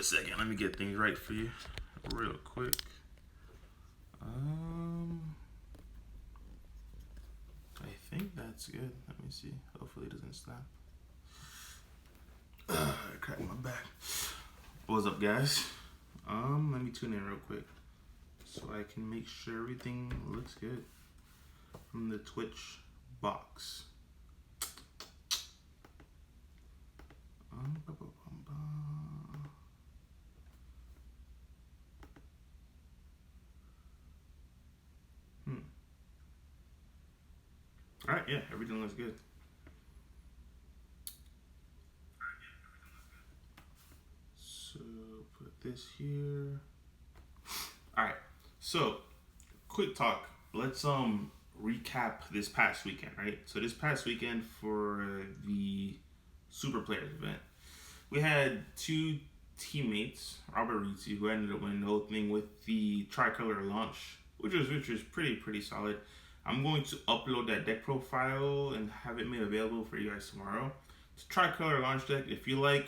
second. Let me get things right for you real quick. I think that's good. Let me see. Hopefully it doesn't snap. I cracked my back. What's up, guys? Let me tune in real quick so I can make sure everything looks good from the Twitch box. All right, yeah, everything looks good. So put this here. All right. So, quick talk. Let's recap this past weekend, right? So this past weekend for the Super Players event, we had two teammates, Robert Rizzi, who ended up winning the whole thing with the tricolor launch, which was pretty solid. I'm going to upload that deck profile and have it made available for you guys tomorrow. It's a tricolor launch deck. If you like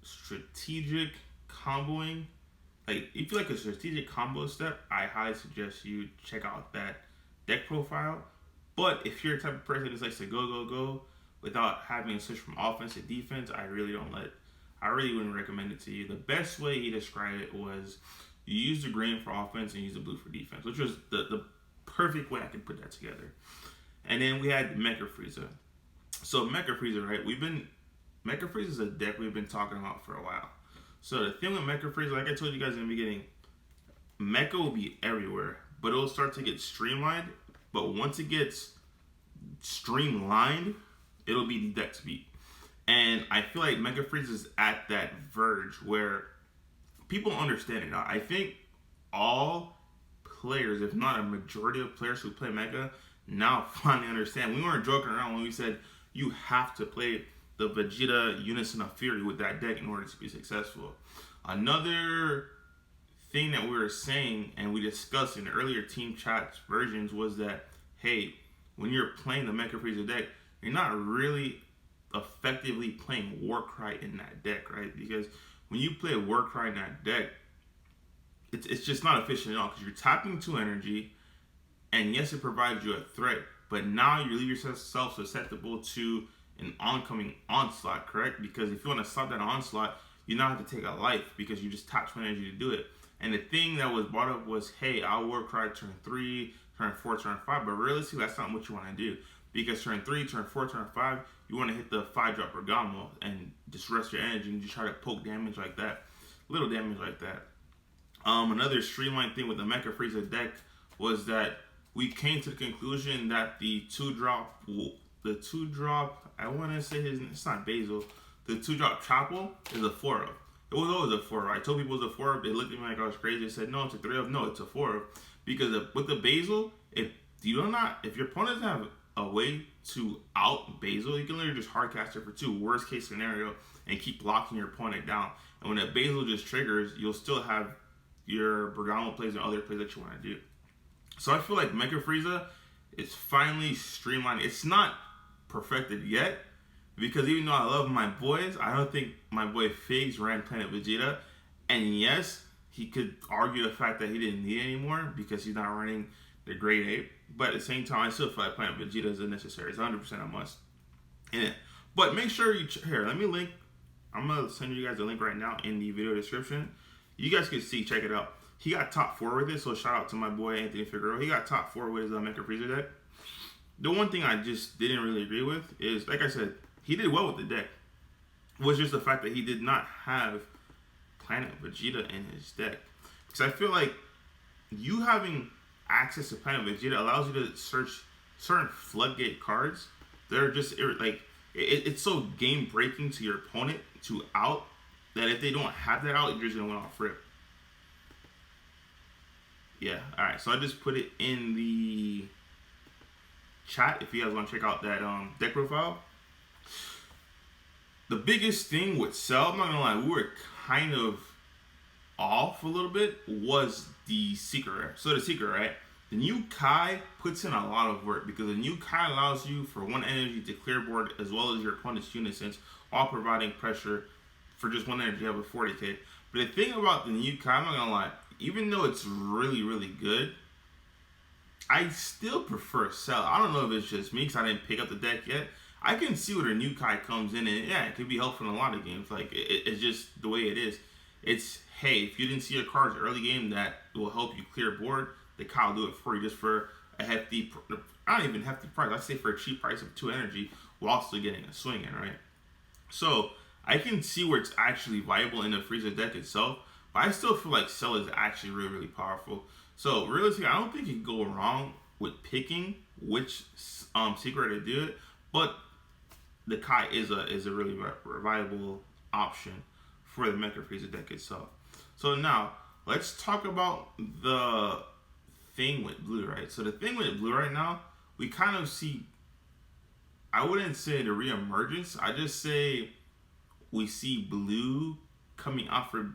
strategic comboing, like if you like a strategic combo step, I highly suggest you check out that deck profile. But if you're a type of person that likes to go without having to switch from offense to defense, I really wouldn't recommend it to you. The best way he described it was you use the green for offense and use the blue for defense, which was the perfect way I could put that together. And then we had Mecha Frieza. So Mecha Frieza, right? Mecha Frieza is a deck we've been talking about for a while. So the thing with Mecha Frieza, like I told you guys in the beginning, Mecha will be everywhere, but it'll start to get streamlined. But once it gets streamlined, it'll be the deck to beat. And I feel like Mecha Frieza is at that verge where people understand it now. I think all players, if not a majority of players who play Mecha, now finally understand. We weren't joking around when we said you have to play the Vegeta Unison of Fury with that deck in order to be successful. Another thing that we were saying and we discussed in the earlier team chat versions was that, hey, when you're playing the Mecha Frieza deck, you're not really effectively playing Warcry in that deck, right? Because when you play Warcry in that deck, it's just not efficient at all because you're tapping 2 energy, and yes, it provides you a threat, but now you leave yourself susceptible to an oncoming onslaught, correct? Because if you want to stop that onslaught, you now have to take a life because you just tap 2 energy to do it. And the thing that was brought up was, hey, I'll Warcry turn 3, turn 4, turn 5, but realistically, that's not what you want to do. Because turn 3, turn 4, turn 5, you want to hit the 5-drop Bergamo and just rest your energy and just try to poke damage like that. Little damage like that. Another streamlined thing with the Mecha Frieza deck was that we came to the conclusion that the 2-drop, I want to say it's not Basil, the 2-drop Chapel is a 4-up. It was always a 4-up. I told people it was a 4-up. They looked at me like I was crazy. They said, no, it's a 3-up. No, it's a 4-up. Because with the Basil, if your opponents have a way to out Basil, you can literally just hardcast it for 2, worst case scenario, and keep locking your opponent down. And when that Basil just triggers, you'll still have your Bergamo plays and other plays that you want to do. So I feel like Mecha Frieza is finally streamlined. It's not perfected yet, because even though I love my boys, I don't think my boy Figs ran Planet Vegeta. And yes, he could argue the fact that he didn't need it anymore because he's not running the grade 8. But at the same time, I still feel like Planet Vegeta is necessary. It's 100% a must. And but make sure you here. Let me link. I'm gonna send you guys a link right now in the video description. You guys can see, check it out. He got top 4 with it, so shout out to my boy Anthony Figueroa. He got top 4 with his Mecha Frieza deck. The one thing I just didn't really agree with is, like I said, he did well with the deck. It was just the fact that he did not have Planet Vegeta in his deck. Because I feel like you having access to Planet Vegeta allows you to search certain floodgate cards that are just like it's so game breaking to your opponent to out that if they don't have that out, you're just gonna win off rip. Yeah, alright, so I just put it in the chat if you guys want to check out that deck profile. The biggest thing with Cell, I'm not gonna lie, we were kind of off a little bit, was the Secret. So the Secret, right? The new Kai puts in a lot of work because the new Kai allows you for 1 energy to clear board as well as your opponent's unisons while providing pressure for just 1 energy, you have a 40k. But the thing about the new Kai, I'm not gonna lie, even though it's really, really good, I still prefer Cell. I don't know if it's just me because I didn't pick up the deck yet. I can see where the new Kai comes in, and yeah, it could be helpful in a lot of games. Like, it's just the way it is. It's, hey, if you didn't see your cards early game that will help you clear board, the Kai will do it for you just for a hefty, not even hefty price. I'd say for a cheap price of 2 energy while still getting a swing in, right? So, I can see where it's actually viable in the Frieza deck itself, but I still feel like Cell is actually really, really powerful. So, realistically, I don't think you can go wrong with picking which secret to do it, but the Kai is a really viable option for the Mecha Frieza deck itself. So now, let's talk about the thing with blue, right? So the thing with blue right now, we kind of see, I wouldn't say the reemergence, I just say we see blue coming out for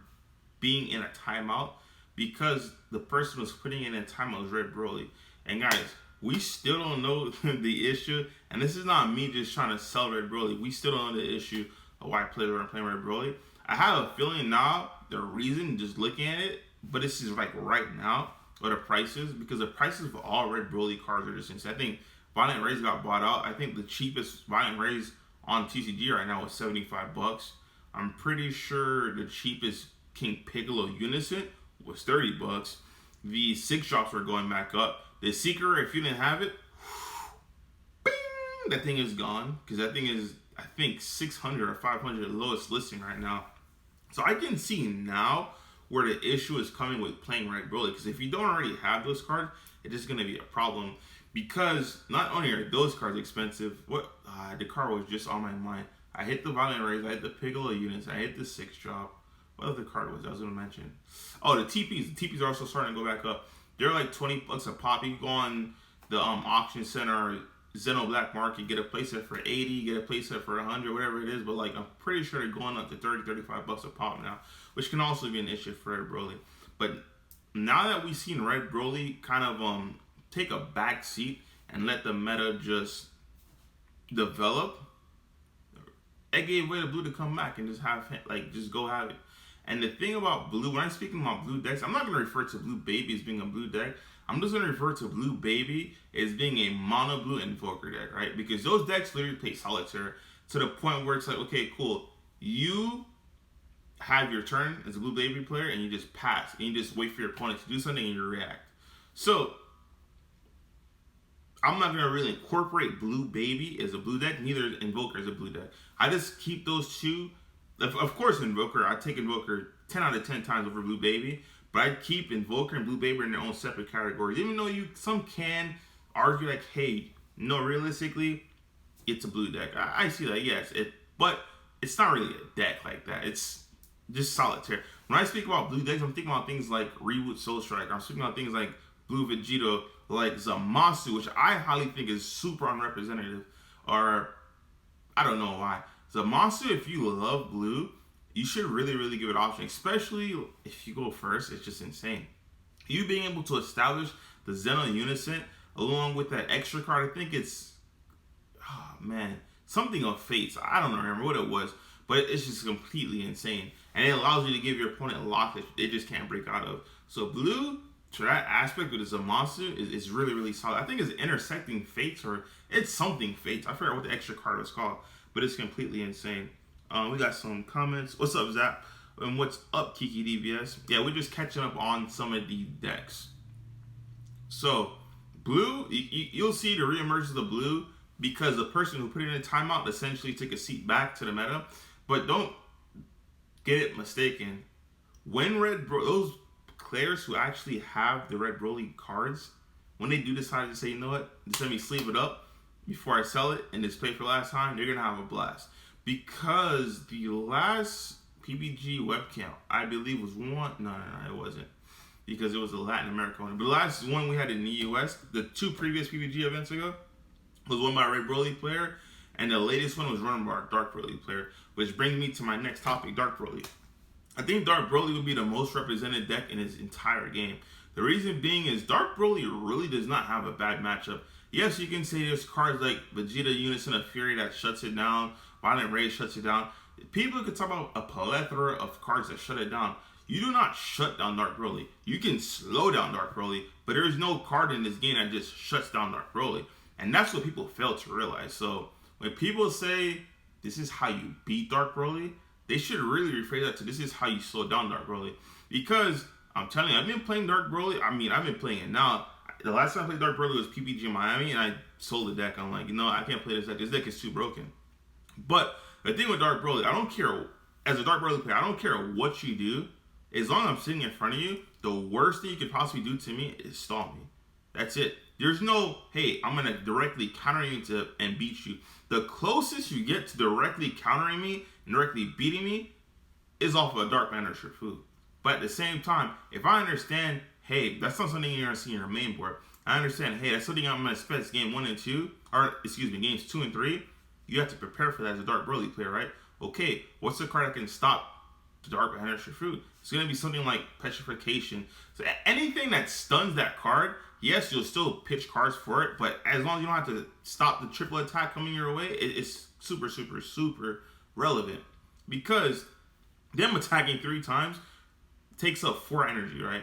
being in a timeout because the person who's putting in a timeout was Red Broly. And guys, we still don't know the issue, and this is not me just trying to sell Red Broly. We still don't know the issue of why players aren't playing Red Broly. I have a feeling now the reason, just looking at it, but this is like right now, or the prices, because the prices of all Red Broly cards are just insane. I think Violent Rays got bought out. I think the cheapest Violent Rays on TCG right now is $75. I'm pretty sure the cheapest King Piccolo Unison was $30. The 6-drops were going back up. The Seeker, if you didn't have it, bing, that thing is gone. Because that thing is, I think, 600 or 500 lowest listing right now. So I can see now where the issue is coming with playing Red Broly. Because if you don't already have those cards, it's just going to be a problem. Because not only are those cards expensive, the card was just on my mind. I hit the Violent Rays, I hit the Piccolo units, I hit the 6-drop. What other card was I was going to mention? Oh, the TPs. The TPs are also starting to go back up. They're like $20 a pop. You can go on the auction center, Zeno Black Market, get a playset for 80, get a playset for 100, whatever it is. But like, I'm pretty sure they're going up to 30, $35 a pop now, which can also be an issue for Red Broly. But now that we've seen Red Broly kind of take a back seat and let the meta just develop, it gave way to blue to come back and just have, like, just go have it. And the thing about blue, when I'm speaking about blue decks, I'm not going to refer to Blue Baby as being a blue deck. I'm just going to refer to Blue Baby as being a mono blue invoker deck, right? Because those decks literally play solitaire to the point where it's like, okay, cool. You have your turn as a Blue Baby player and you just pass. And you just wait for your opponent to do something and you react. So, I'm not going to really incorporate Blue Baby as a blue deck. Neither is Invoker as a blue deck. I just keep those two. Of course, Invoker, I take Invoker 10 out of 10 times over Blue Baby, but I keep Invoker and Blue Baby in their own separate categories. Even though some can argue like, hey, no, realistically, it's a blue deck. I see that, yes, but it's not really a deck like that. It's just solitaire. When I speak about blue decks, I'm thinking about things like Reboot Soul Strike. I'm speaking about things like Blue Vegito, like Zamasu, which I highly think is super unrepresentative, or I don't know why. Zamasu, if you love blue, you should really, really give it an option, especially if you go first. It's just insane. You being able to establish the Zeno Unison along with that extra card, I think it's, something of Fates. I don't remember what it was, but it's just completely insane. And it allows you to give your opponent a lock that they just can't break out of. So blue, to that aspect with the Zamasu, is really, really solid. I think it's Intersecting Fates, or it's something Fates. I forgot what the extra card was called, but it's completely insane. We got some comments. What's up, Zap? And what's up, Kiki DBS? Yeah, we're just catching up on some of the decks. So, blue, you'll see the reemergence of the blue because the person who put it in a timeout essentially took a seat back to the meta. But don't get it mistaken. When those players who actually have the Red Broly cards, when they do decide to say, you know what, just let me sleeve it up before I sell it and just play for last time, they're going to have a blast. Because the last PBG webcam, I believe, was one. No, it wasn't. Because it was a Latin American one. But the last one we had in the US, the 2 previous PBG events ago, was won by a Red Broly player. And the latest one was run by a Dark Broly player. Which brings me to my next topic, Dark Broly. I think Dark Broly would be the most represented deck in his entire game. The reason being is Dark Broly really does not have a bad matchup. Yes, you can say there's cards like Vegeta Unison of Fury that shuts it down, Violent Ray shuts it down, People could talk about a plethora of cards that shut it down. You do not shut down Dark Broly. You can slow down Dark Broly, but there is no card in this game that just shuts down Dark Broly. And that's what people fail to realize. So when people say this is how you beat Dark Broly, they should really rephrase that to this is how you slow down Dark Broly. Because I'm telling you, I've been playing Dark Broly. I mean, I've been playing it now. The last time I played Dark Broly was PPG Miami, and I sold the deck. I'm like, I can't play this deck. This deck is too broken. But the thing with Dark Broly, I don't care, as a Dark Broly player, I don't care what you do. As long as I'm sitting in front of you, the worst thing you could possibly do to me is stall me. That's it. There's no, hey, I'm going to directly counter you and beat you. The closest you get to directly countering me and directly beating me is off of a Dark Banner Shifu. But at the same time, if I understand, hey, that's not something you're going to see in your main board. I understand, hey, that's something I'm going to expect game 1 and 2, or excuse me, games 2 and 3. You have to prepare for that as a Dark Broly player, right? Okay, what's the card that can stop the Dark Banner Shifu? It's going to be something like Petrification. So anything that stuns that card, yes, you'll still pitch cards for it, but as long as you don't have to stop the triple attack coming your way, it's super, super, super relevant. Because them attacking 3 times takes up 4 energy, right?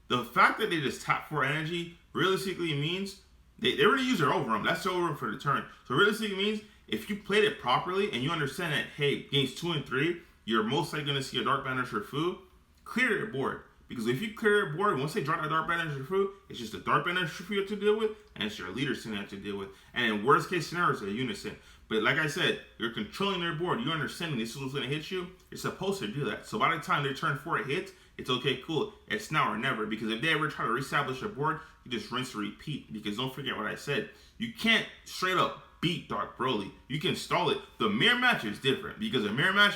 The fact that they just tap 4 energy realistically means they already use their overrun. That's their overrun for the turn. So realistically means if you played it properly and you understand that, hey, games 2 and 3, you're most likely going to see a Dark Banner Shifu, clear your board. Because if you clear your board, once they drop a Dark Banner Shifu, it's just a Dark Banner Shifu you have to deal with, and it's your leader you have to deal with. And in worst case scenarios, they're unison. But like I said, you're controlling their board. You're understanding this is what's going to hit you. You're supposed to do that. So by the time their turn 4 hits, it's okay, cool. It's now or never. Because if they ever try to reestablish a board, you just rinse and repeat. Because don't forget what I said. You can't straight up beat Dark Broly. You can stall it. The mirror match is different. Because a mirror match,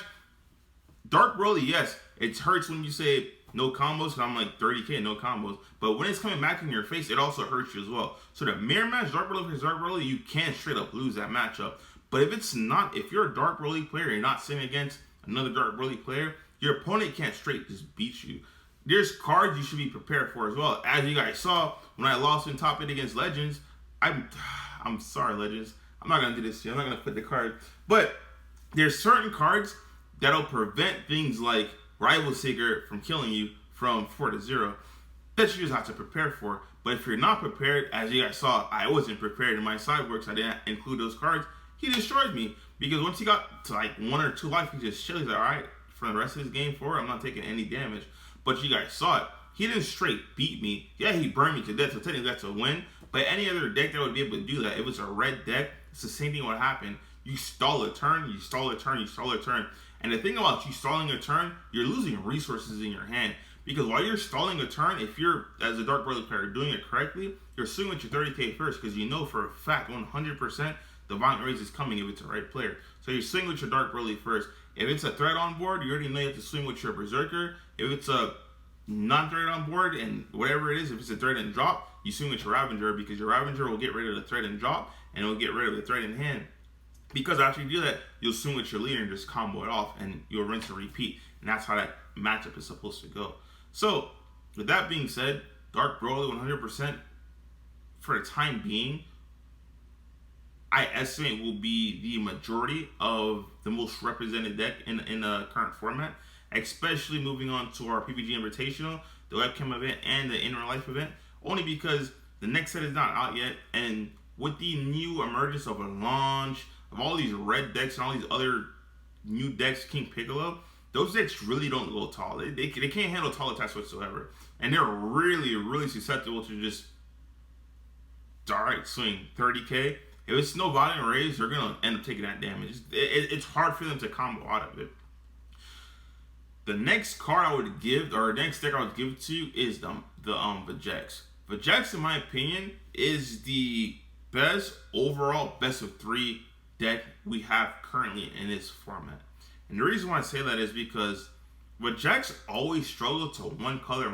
Dark Broly, yes, it hurts when you say no combos, because I'm like 30k, no combos. But when it's coming back in your face, it also hurts you as well. So the mirror match, Dark Broly versus Dark Broly, you can't straight up lose that matchup. But if it's not, if you're a Dark Broly player, you're not sitting against another Dark Broly player, your opponent can't straight just beat you. There's cards you should be prepared for as well. As you guys saw, when I lost in top 8 against Legends, I'm sorry, Legends. I'm not going to do this to you. I'm not going to put the card. But there's certain cards that'll prevent things like Rival Seeker from killing you from 4-0 that you just have to prepare for. But if you're not prepared, as you guys saw, I wasn't prepared in my sideboard, so I didn't include those cards. He destroyed me because once he got to like 1 or 2 life, he just chilled. He's like, all right, for the rest of his game forward, I'm not taking any damage. But you guys saw it. He didn't straight beat me. Yeah, he burned me to death, so technically that's a win. But any other deck that would be able to do that, if it's a red deck, it's the same thing would happen. You stall a turn, you stall a turn, you stall a turn. And the thing about you stalling a turn, you're losing resources in your hand. Because while you're stalling a turn, if you're, as a Dark Broly player, doing it correctly, you're swinging with your 30k first, because you know for a fact, 100%, the Violent Rage is coming if it's a right player. So you're swinging with your Dark Broly first. If it's a threat on board, you already know you have to swing with your Berserker. If it's a non-threat on board, and whatever it is, if it's a threat and drop, you swing with your Ravager, because your Ravager will get rid of the threat and drop, and it'll get rid of the threat in hand. Because after you do that, you'll swing with your leader and just combo it off, and you'll rinse and repeat. And that's how that matchup is supposed to go. So, with that being said, Dark Broly 100% for the time being, I estimate will be the majority of the most represented deck in the current format, especially moving on to our PPG Invitational, the webcam event, and the In Real Life event, only because the next set is not out yet, and with the new emergence of a launch, of all these red decks and all these other new decks, King Piccolo, those decks really don't go tall. They can't handle tall attacks whatsoever. And they're really, really susceptible to just, alright, swing 30k. If it's no Violent Rage, they're going to end up taking that damage. It's hard for them to combo out of it. The next card I would give, or next deck I would give to you is the Vegeks. Vegeks, in my opinion, is the best overall best of 3 deck we have currently in this format. And the reason why I say that is because Vegeks always struggle to one color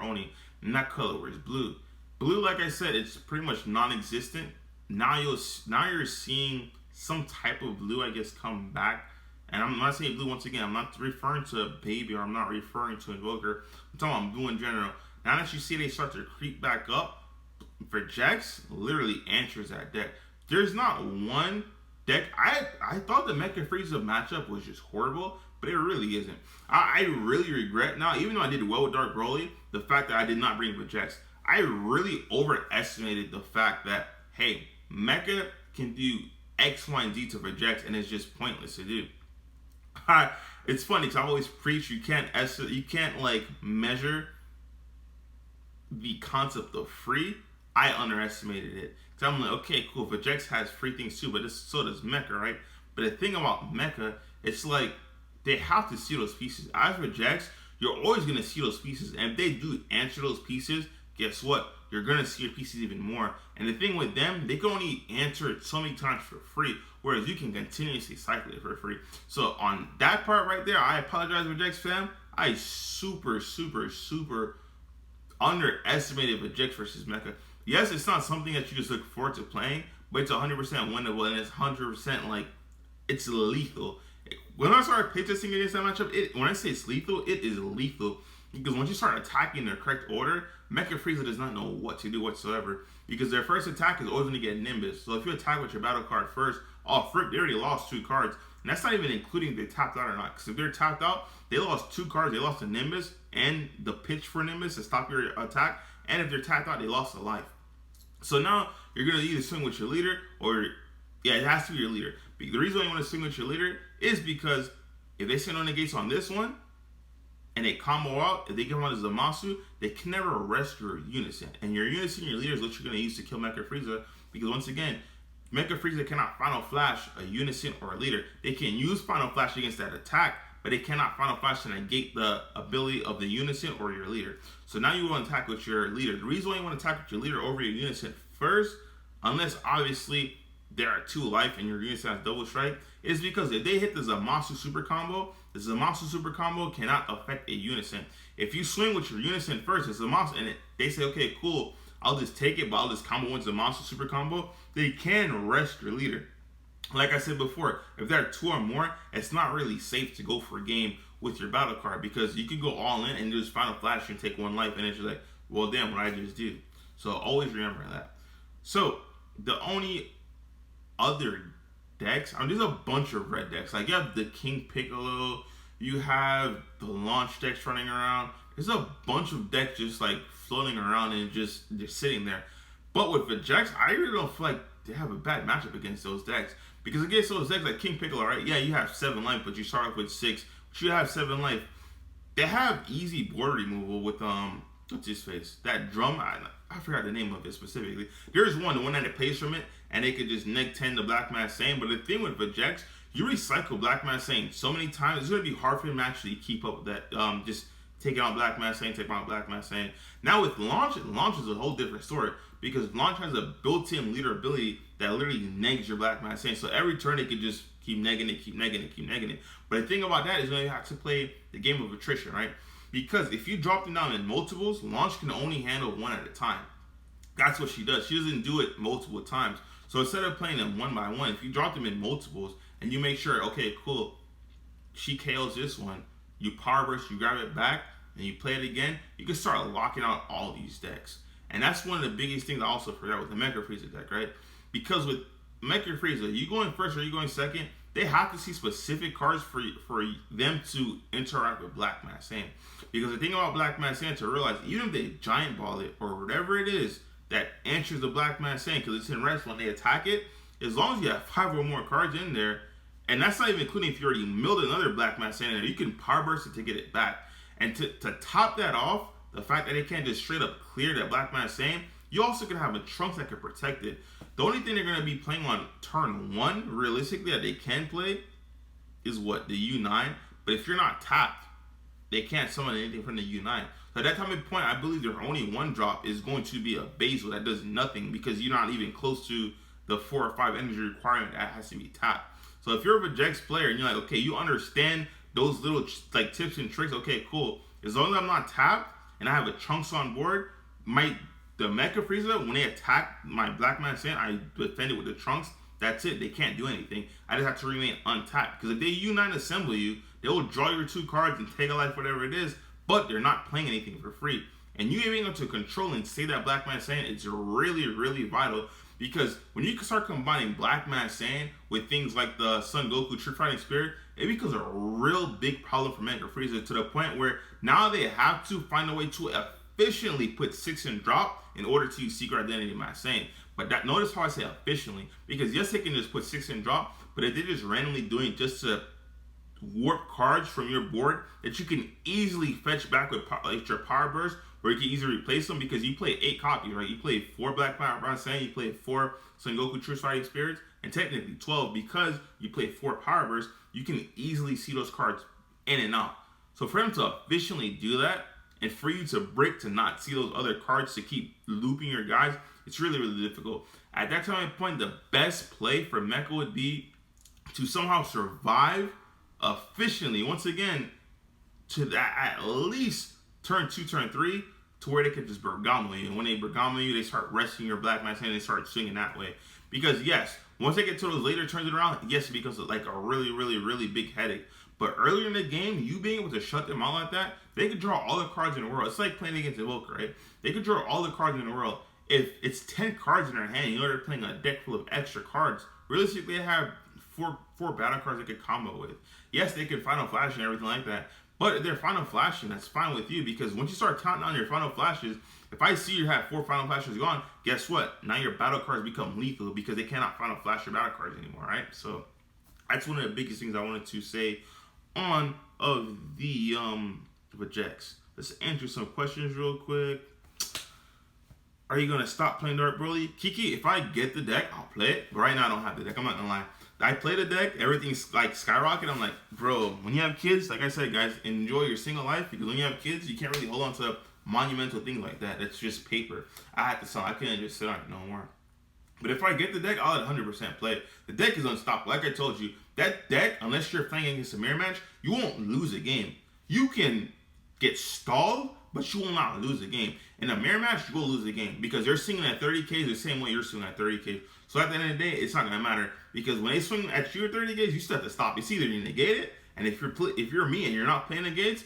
only, and that color is blue. Blue, like I said, it's pretty much non-existent. Now you're seeing some type of blue, I guess, come back. And I'm not saying blue once again. I'm not referring to a baby, or I'm not referring to Invoker. I'm talking about blue in general. Now that you see they start to creep back up, Vegeks literally answers that deck. There's not one deck, I thought the Mecha Frieza matchup was just horrible, but it really isn't. I really regret now, even though I did well with Dark Broly, the fact that I did not bring Vegeks. I really overestimated the fact that, hey, Mecha can do X, Y, and Z to Vegeks, and it's just pointless to do. It's funny because I always preach you can't like measure the concept of free. I underestimated it. Because I'm like, okay, cool, Vegeks has free things too, but so does Mecha, right? But the thing about Mecha, it's like they have to see those pieces. As Vegeks, you're always going to see those pieces. And if they do answer those pieces, guess what? You're going to see your pieces even more. And the thing with them, they can only answer it so many times for free, whereas you can continuously cycle it for free. So on that part right there, I apologize, Vegeks fam. I super underestimated Vegeks versus Mecha. Yes, it's not something that you just look forward to playing, but it's 100% winnable, and it's 100% like, it's lethal. When I started playtesting against that matchup, when I say it's lethal, it is lethal. Because once you start attacking in the correct order, Mecha Frieza does not know what to do whatsoever. Because their first attack is always going to get Nimbus. So if you attack with your battle card first, frick, they already lost 2 cards. And that's not even including if they tapped out or not. Because if they're tapped out, they lost 2 cards. They lost the Nimbus and the pitch for Nimbus to stop your attack. And if they're tapped out, they lost a life. So now you're going to either swing with your leader or, yeah, it has to be your leader. The reason why you want to swing with your leader is because if they send no negates on this one and they combo out, if they get on as Zamasu, they can never rest your Unison. And your Unison, your leader, is what you're going to use to kill Mecha Frieza. Because once again, Mecha Frieza cannot Final Flash a Unison or a leader. They can use Final Flash against that attack, but they cannot Final Flash to negate the ability of the Unison or your leader. So now you want to attack with your leader. The reason why you want to attack with your leader over your Unison first, unless obviously there are 2 life and your Unison has double strike, is because if they hit the Zamasu super combo, the Zamasu super combo cannot affect a Unison. If you swing with your Unison first, it's Zamasu, and they say, okay, cool, I'll just take it, but I'll just combo with Zamasu super combo, they can rest your leader. Like I said before, if there are 2 or more, it's not really safe to go for a game with your battle card because you could go all in and just Final Flash and take 1 life, and it's just like, well, damn, what I just did. So always remember that. So the only other decks, there's a bunch of red decks. Like you have the King Piccolo, you have the launch decks running around. There's a bunch of decks just like floating around and just sitting there. But with Vegeks, I really don't feel like they have a bad matchup against those decks. Because against those decks like King Piccolo, right? Yeah, you have 7 life, but you start off with 6. But you have 7 life. They have easy board removal with what's his face? That drum. I forgot the name of it specifically. There's the one that it plays from it, and they could just neg 10 the Black Mass Sane. But the thing with Vegeks, you recycle Black Mass Sane so many times, it's gonna be hard for them to actually keep up with that. Just taking out Black Mass Sane, taking out Black Mass Sane. Now with Launch is a whole different story because Launch has a built-in leader ability that literally negs your Black Mass Sane. So every turn it could just keep negging it. But the thing about that is you have to play the game of attrition, right? Because if you drop them down in multiples, Launch can only handle 1 at a time. That's what she does. She doesn't do it multiple times. So instead of playing them 1 by 1, if you drop them in multiples and you make sure, okay, cool, she KOs this one, you power burst, you grab it back, and you play it again, you can start locking out all these decks. And that's one of the biggest things I also forgot with the Mecha Frieza deck, right? Because with Mecha Frieza, you going first or you going second, they have to see specific cards for them to interact with Black Mass Sane. Because the thing about Black Mass Sane, to realize, even if they giant ball it or whatever it is that answers the Black Mass Sane, because it's in rest when they attack it, as long as you have 5 or more cards in there, and that's not even including if you already milled another Black Mass Sane in there, you can power burst it to get it back. And to top that off, the fact that they can't just straight up clear that Black Mass Sane, you also can have a Trunks that can protect it. The only thing they're going to be playing on turn 1, realistically, that they can play is what? The U9. But if you're not tapped, they can't summon anything from the U9. So at that time of point, I believe their only 1 drop is going to be a Basil that does nothing because you're not even close to the 4 or 5 energy requirement that has to be tapped. So if you're a Vegeks player and you're like, okay, you understand those little like tips and tricks, okay, cool. As long as I'm not tapped and I have a Trunks on board, the Mecha Frieza, when they attack my Black Mass Sane, I defend it with the Trunks. That's it. They can't do anything. I just have to remain untapped. Because if they U9 assemble you, they will draw your 2 cards and take a life, whatever it is, but they're not playing anything for free. And you being able to control and save that Black Mass Sane, it's really, really vital. because when you start combining Black Mass Saiyan with things like the Son Goku Trick Fighting Spirit, it becomes a real big problem for Mecha Frieza to the point where now they have to find a way to efficiently put 6 in drop in order to use Secret Identity Mass Saiyan. But that, notice how I say efficiently, because yes, they can just put 6 in drop, but if they're just randomly doing it just to warp cards from your board that you can easily fetch back with like your Power Burst, where you can easily replace them, because you play 8 copies, right? You play 4 Black Mass Saiyan, you play 4 Son Goku True Fighting Spirits, and technically 12 because you play 4 Power Bursts. You can easily see those cards in and out. So for them to efficiently do that, and for you to break to not see those other cards to keep looping your guys, it's really, really difficult. At that time and point, the best play for Mecha would be to somehow survive efficiently, once again, to that at least turn 2, turn 3, to where they could just Bergamo you. And when they Bergamo you, they start resting your Black Mass and they start swinging that way. Because yes, once they get to those later turns around, yes, it becomes like a really, really, really big headache. But earlier in the game, you being able to shut them out like that, they could draw all the cards in the world. It's like playing against a Evoker, right? They could draw all the cards in the world. If it's 10 cards in their hand, you know they're playing a deck full of extra cards. Realistically, they have four battle cards they could combo with. Yes, they could Final Flash and everything like that. But if they're Final Flashing, that's fine with you, because once you start counting on your Final Flashes, if I see you have 4 Final Flashes gone, guess what? Now your battle cards become lethal because they cannot Final Flash your battle cards anymore, right? So that's one of the biggest things I wanted to say on of the rejects. Let's answer some questions real quick. Are you gonna stop playing Dark Broly? Kiki, if I get the deck, I'll play it. But right now I don't have the deck. I'm not gonna lie. I play the deck, everything's like skyrocket. I'm like, bro, when you have kids, like I said, guys, enjoy your single life, because when you have kids, you can't really hold on to monumental things like that. That's just paper. I had to sell. I couldn't just sit on it no more. But if I get the deck, I'll 100% play it. The deck is unstoppable. Like I told you, that deck, unless you're playing against a mirror match, you won't lose a game. You can get stalled, but you will not lose a game. In a mirror match, you will lose a game, because they're swinging at 30Ks the same way you're swinging at 30Ks. So at the end of the day, it's not going to matter, because when they swing at you at 30Ks, you still have to stop. It's either you negate it, and if you're me and you're not playing against,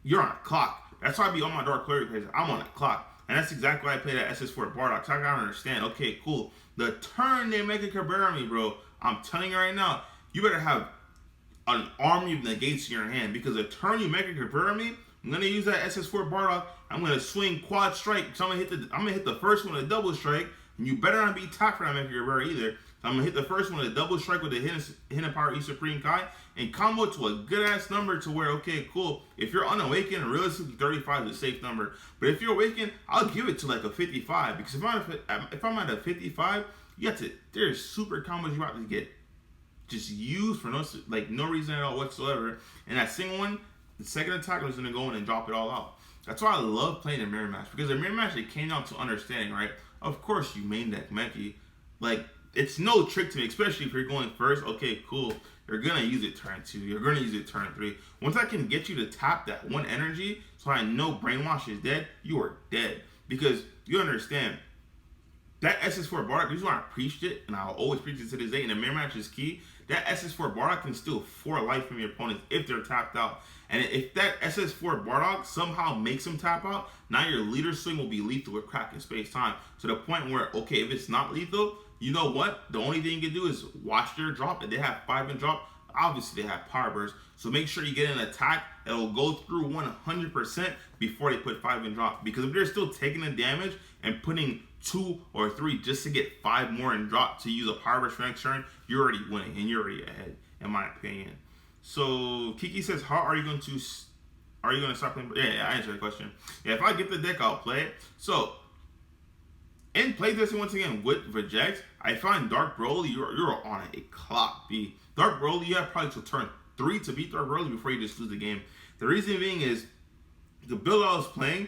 you're on a clock. That's why I be on my Dark Cleric plays. I'm on a clock. And that's exactly why I play that SS4 Bardock. So I gotta understand, okay, cool. The turn they make a Kaburami, bro, I'm telling you right now, you better have an army of negates in your hand, because the turn you make a Kaburami, I'm gonna use that SS4 Bardock. I'm gonna swing quad strike. So I'm gonna hit the first one with a double strike, and you better not be tapped for that Mecha Kaburami either. So I'm gonna hit the first one with a double strike with the hidden power E Supreme Kai, and combo to a good ass number to where, okay, cool. If you're unawakened, realistically 35 is a safe number. But if you're awakened, I'll give it to like a 55, because if I'm at a 55, you have to. There's super combos you have to get just used for no reason at all whatsoever. And that single one, the second attack, I'm just gonna go in and drop it all out. That's why I love playing a mirror match, because a mirror match, it came down to understanding, right? Of course, you main deck Meki. Like, it's no trick to me, especially if you're going first. Okay, cool. You're gonna use it turn 2. You're gonna use it turn 3. Once I can get you to tap that one energy, so I know Brainwash is dead, you are dead. Because you understand, that SS4 Bardock, the reason why I preached it, and I'll always preach it to this day, and the mirror match is key, that SS4 Bardock can steal 4 life from your opponents if they're tapped out. And if that SS4 Bardock somehow makes them tap out, now your leader swing will be lethal with crack in space-time. To the point where, okay, if it's not lethal, you know what? The only thing you can do is watch their drop. If they have 5 in drop, obviously they have Power Burst. So make sure you get an attack that will go through 100% before they put 5 in drop. Because if they're still taking the damage and putting 2 or 3 just to get 5 more in drop to use a Power Burst for next turn, you're already winning and you're already ahead, in my opinion. So Kiki says, how are you going to stop playing? Yeah, I answered the question. Yeah, if I get the deck, I'll play it. So in playtesting, once again, with rejects, I find Dark Broly, you're on a clock, B. Dark Broly, you have probably to turn 3 to beat Dark Broly before you just lose the game. The reason being is, the build I was playing,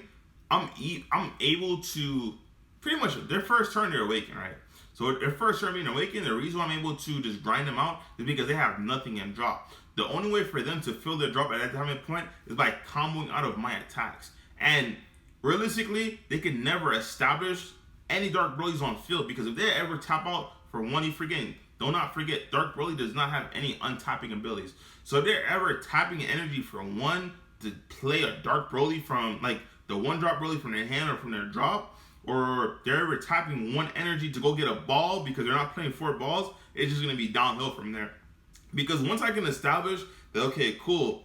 I'm able to, pretty much, their first turn, they're awakened, right? So their first turn being awakened, the reason why I'm able to just grind them out is because they have nothing in drop. The only way for them to fill their drop at that time and point is by comboing out of my attacks. And realistically, they can never establish any Dark Broly's on field, because if they ever tap out for one, you forgetting. Do not forget, Dark Broly does not have any untapping abilities. So if they're ever tapping energy for one to play a Dark Broly from, like, the one drop Broly from their hand or from their drop, or they're ever tapping one energy to go get a ball because they're not playing 4 balls, it's just going to be downhill from there. Because once I can establish that, okay, cool,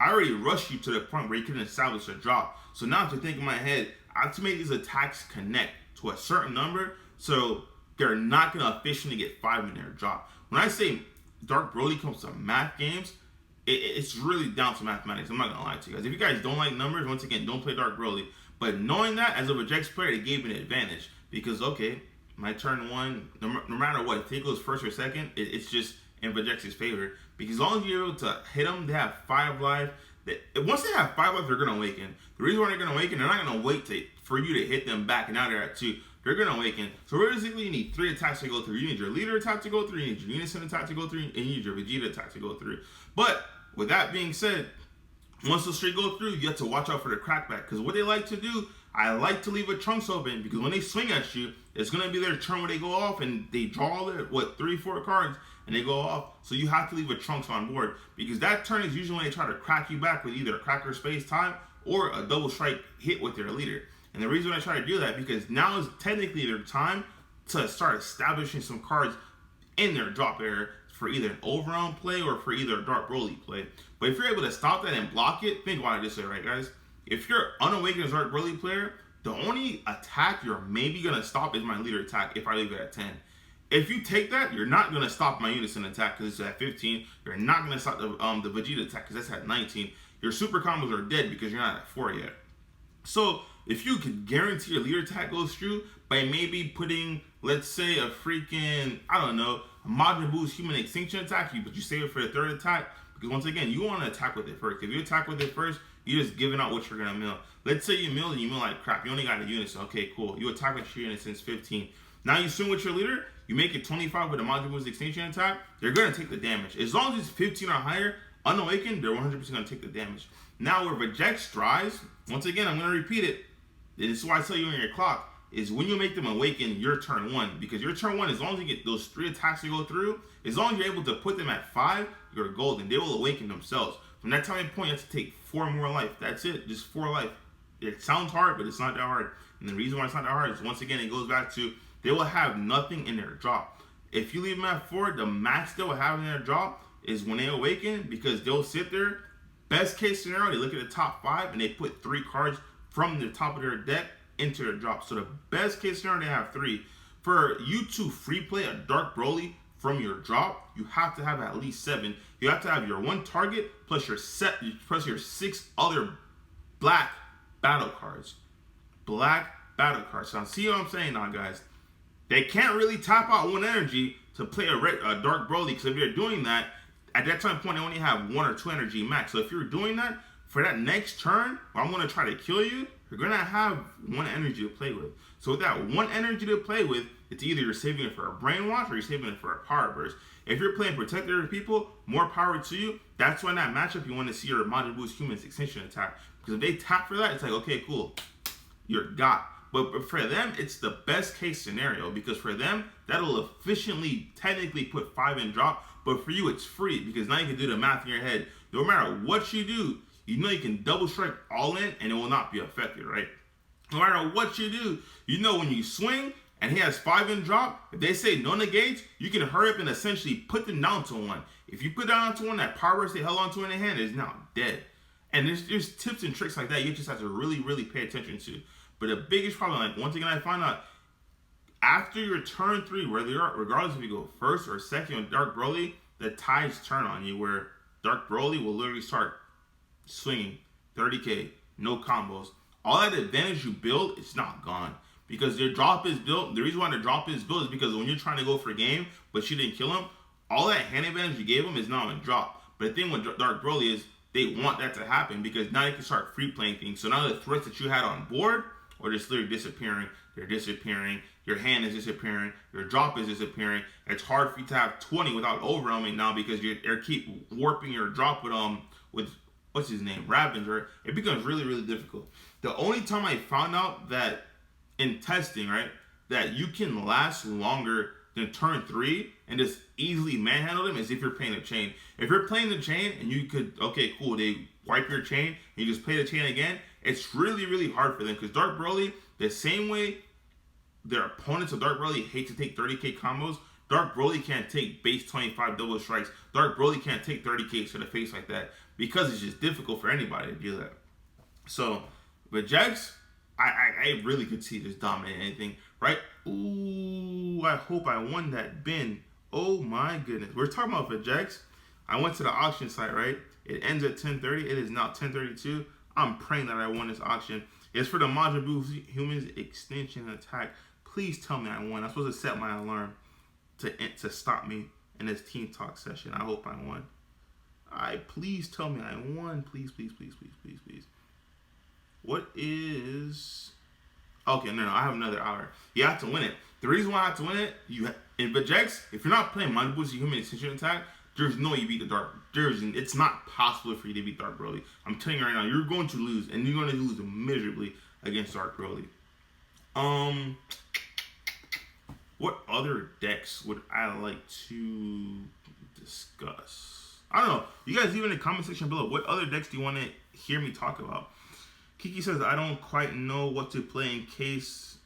I already rushed you to the point where you can establish a drop. So now to think in my head, I have to make these attacks connect to a certain number so they're not going to efficiently get 5 in their drop. When I say Dark Broly comes to math games, it's really down to mathematics. I'm not going to lie to you guys. If you guys don't like numbers, once again, don't play Dark Broly. But knowing that, as a Vegeks player, it gave me an advantage. Because, okay, my turn 1, no matter what, if it goes first or second, it's just in Vegeks' favor. Because as long as you're able to hit them, they have 5 life. Once they have 5 life, they're going to awaken. The reason why they're going to awaken, they're not going to wait for you to hit them back, and now they're at 2. They're going to awaken. So basically, you need 3 attacks to go through. You need your leader attack to go through, you need your unison attack to go through, and you need your Vegeta attack to go through. But with that being said, once those 3 go through, you have to watch out for the crackback. Because what they like to do, I like to leave a Trunks open, because when they swing at you, it's going to be their turn where they go off, and they draw their, 3-4 cards, and they go off. So you have to leave a Trunks on board, because that turn is usually when they try to crack you back with either a cracker space time or a double strike hit with their leader. And the reason I try to do that, because now is technically their time to start establishing some cards in their drop area for either an overround play or for either a Dark Broly play. But if you're able to stop that and block it, think about it this way, right, guys? If you're unawakened as Dark Broly player, the only attack you're maybe going to stop is my leader attack if I leave it at 10. If you take that, you're not going to stop my unison attack because it's at 15. You're not going to stop the Vegeta attack because that's at 19. Your super combos are dead because you're not at 4 yet. So if you could guarantee your leader attack goes through by maybe putting, let's say, a freaking, I don't know, a Majin Buu's human extinction attack, but you save it for the 3rd attack, because once again, you want to attack with it first. If you attack with it first, you're just giving out what you're going to mill. Let's say you mill and you mill like crap. You only got a unison. Okay, cool. You attack with your unison since 15. Now you swing with your leader, you make it 25 with a Majin Buu's extinction attack, they're going to take the damage. As long as it's 15 or higher, unawakened, they're 100% going to take the damage. Now where Vegeks dries, once again, I'm going to repeat it. This is why I tell you on your clock, is when you make them awaken your turn 1. Because your turn 1, as long as you get those 3 attacks to go through, as long as you're able to put them at 5, you're golden. They will awaken themselves. From that time point, you have to take 4 more life. That's it, just 4 life. It sounds hard, but it's not that hard. And the reason why it's not that hard is, once again, it goes back to, they will have nothing in their drop. If you leave them at 4, the max they will have in their drop is when they awaken, because they'll sit there. Best case scenario, they look at the top 5 and they put 3 cards from the top of their deck into their drop. So the best case scenario, they have 3. For you to free play a Dark Broly from your drop, you have to have at least 7. You have to have your 1 target plus your 6 other black battle cards. Black battle cards. So see what I'm saying now, guys? They can't really tap out 1 energy to play a Dark Broly, because if you're doing that, at that time point, they only have 1 or 2 energy max. So if you're doing that, for that next turn, where I'm going to try to kill you, you're going to have 1 energy to play with. So with that 1 energy to play with, it's either you're saving it for a brainwash or you're saving it for a power burst. If you're playing Protector of People, more power to you. That's why in that matchup, you want to see your Majin Buu's human extinction attack. Because if they tap for that, it's like, okay, cool, you're got. But for them, it's the best case scenario, because for them, that'll efficiently technically put 5 in drop. But for you, it's free, because now you can do the math in your head. No matter what you do, you know you can double strike all in and it will not be affected, right? No matter what you do, you know when you swing and he has 5 in drop, if they say no negates, you can hurry up and essentially put them down to 1. If you put down to 1, that power burst they held onto in their hand is now dead. And there's tips and tricks like that you just have to really, really pay attention to. But the biggest problem, like once again, I find out after your turn 3, regardless if you go first or second with Dark Broly, the tides turn on you, where Dark Broly will literally start swinging 30k, no combos. All that advantage you build, it's not gone. Because your drop is built. The reason why the drop is built is because when you're trying to go for a game, but you didn't kill him, all that hand advantage you gave him is now in drop. But the thing with Dark Broly is they want that to happen, because now you can start free playing things. So now the threats that you had on board are just literally disappearing. They're disappearing. Your hand is disappearing. Your drop is disappearing. It's hard for you to have 20 without overwhelming now, because you keep warping your drop with what's his name, Ravenger. It becomes really, really difficult. The only time I found out that in testing, right, that you can last longer than turn 3 and just easily manhandle them is if you're playing the chain. If you're playing the chain and you could, okay, cool, they wipe your chain and you just play the chain again, it's really, really hard for them, because Dark Broly, the same way their opponents of Dark Broly hate to take 30k combos. Dark Broly can't take base 25 double strikes. Dark Broly can't take 30k to the face like that because it's just difficult for anybody to do that. So, but Jax, I really could see this dominating anything, right? Ooh, I hope I won that bin. Oh my goodness. We're talking about Vegeks. I went to the auction site, right? It ends at 10:30. It is now 10:32. I'm praying that I won this auction. It's for the Majin Buu Humans Extinction Attack. Please tell me I won. I'm supposed to set my alarm to stop me in this team talk session. I hope I won. Please tell me I won. Please, please, please, please, please, please. What is... Okay, no, I have another hour. You have to win it. The reason why I have to win it, in Vegeks, if you're not playing Majin Buu's Human Extinction Attack, there's no way you beat the Dark. It's not possible for you to beat Dark Broly. I'm telling you right now, you're going to lose, and you're going to lose miserably against Dark Broly. What other decks would I like to discuss? I don't know. You guys leave in the comment section below. What other decks do you want to hear me talk about? Kiki says, I don't quite know what to play in case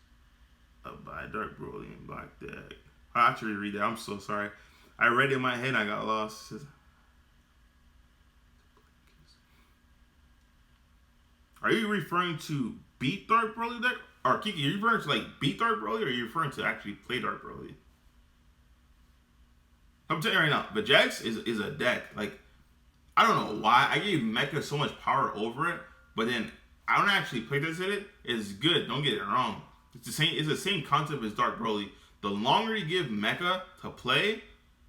of buy Dark Broly and Black deck. I have to reread that. I'm so sorry. I read it in my head. I got lost. Says, are you referring to beat Dark Broly deck? Or Kiki, are you referring to like beat Dark Broly, or are you referring to actually play Dark Broly? I'm telling you right now, Vegeks is a deck. Like, I don't know why. I gave Mecha so much power over it, but then I don't actually play this in it. It's good. Don't get it wrong. It's the same concept as Dark Broly. The longer you give Mecha to play,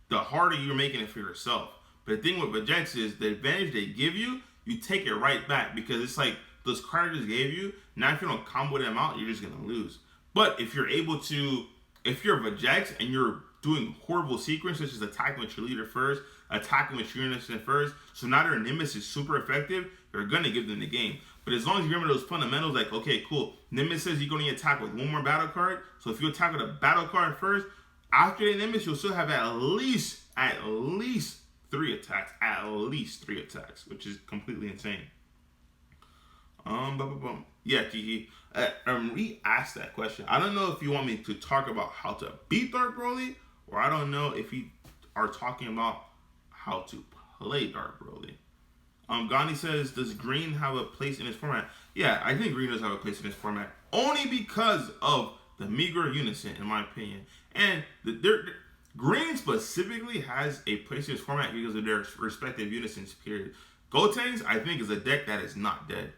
the harder you're making it for yourself. But the thing with Vegeks is the advantage they give you, you take it right back because it's like those cards just gave you. Now if you don't combo them out, you're just gonna lose. But if you're able to, if you're Vegeks and you're doing horrible sequence such as attacking with your leader first, attacking with your unison first, so now their Nimbus is super effective, you're gonna give them the game. But as long as you remember those fundamentals, like, okay, cool, Nimbus says you're gonna attack with one more battle card, so if you attack with a battle card first, after the Nimbus, you'll still have at least 3 attacks, which is completely insane. Yeah, Kiki. Re-ask that question. I don't know if you want me to talk about how to beat Dark Broly, or I don't know if you are talking about how to play Dark Broly. Gandhi says, does Green have a place in this format? Yeah, I think Green does have a place in this format, only because of the meager unison, in my opinion. And Green specifically has a place in this format because of their respective unisons, period. Gotenks, I think, is a deck that is not dead.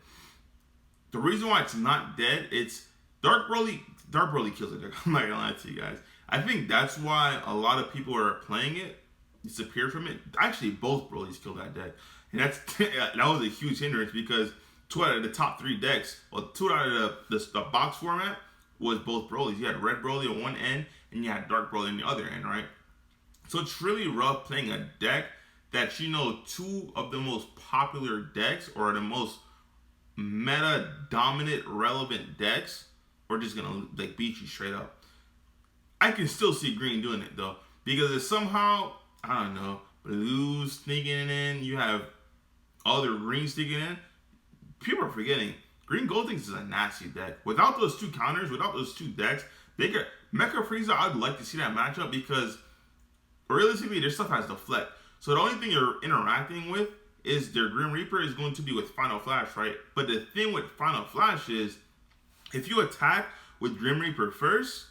The reason why it's not dead, it's Dark Broly kills the deck. I'm not gonna lie to you guys. I think that's why a lot of people are playing it, disappeared from it. Actually, both Brolys killed that deck. And that was a huge hindrance because 2 out of the top 3 decks, or 2 out of the box format, was both Brolys. You had Red Broly on one end, and you had Dark Broly on the other end, right? So it's really rough playing a deck that 2 of the most popular decks, or the most meta dominant relevant decks, are just gonna like beat you straight up. I can still see Green doing it though, because it's somehow, I don't know, Blue sneaking in, you have other Green sneaking in. People are forgetting Green Goldings is a nasty deck. Without those 2 counters, without those 2 decks, they could Mecha Frieza. I'd like to see that matchup because realistically their stuff has deflect. So the only thing you're interacting with is their Grim Reaper is going to be with Final Flash, right? But the thing with Final Flash is, if you attack with Grim Reaper first,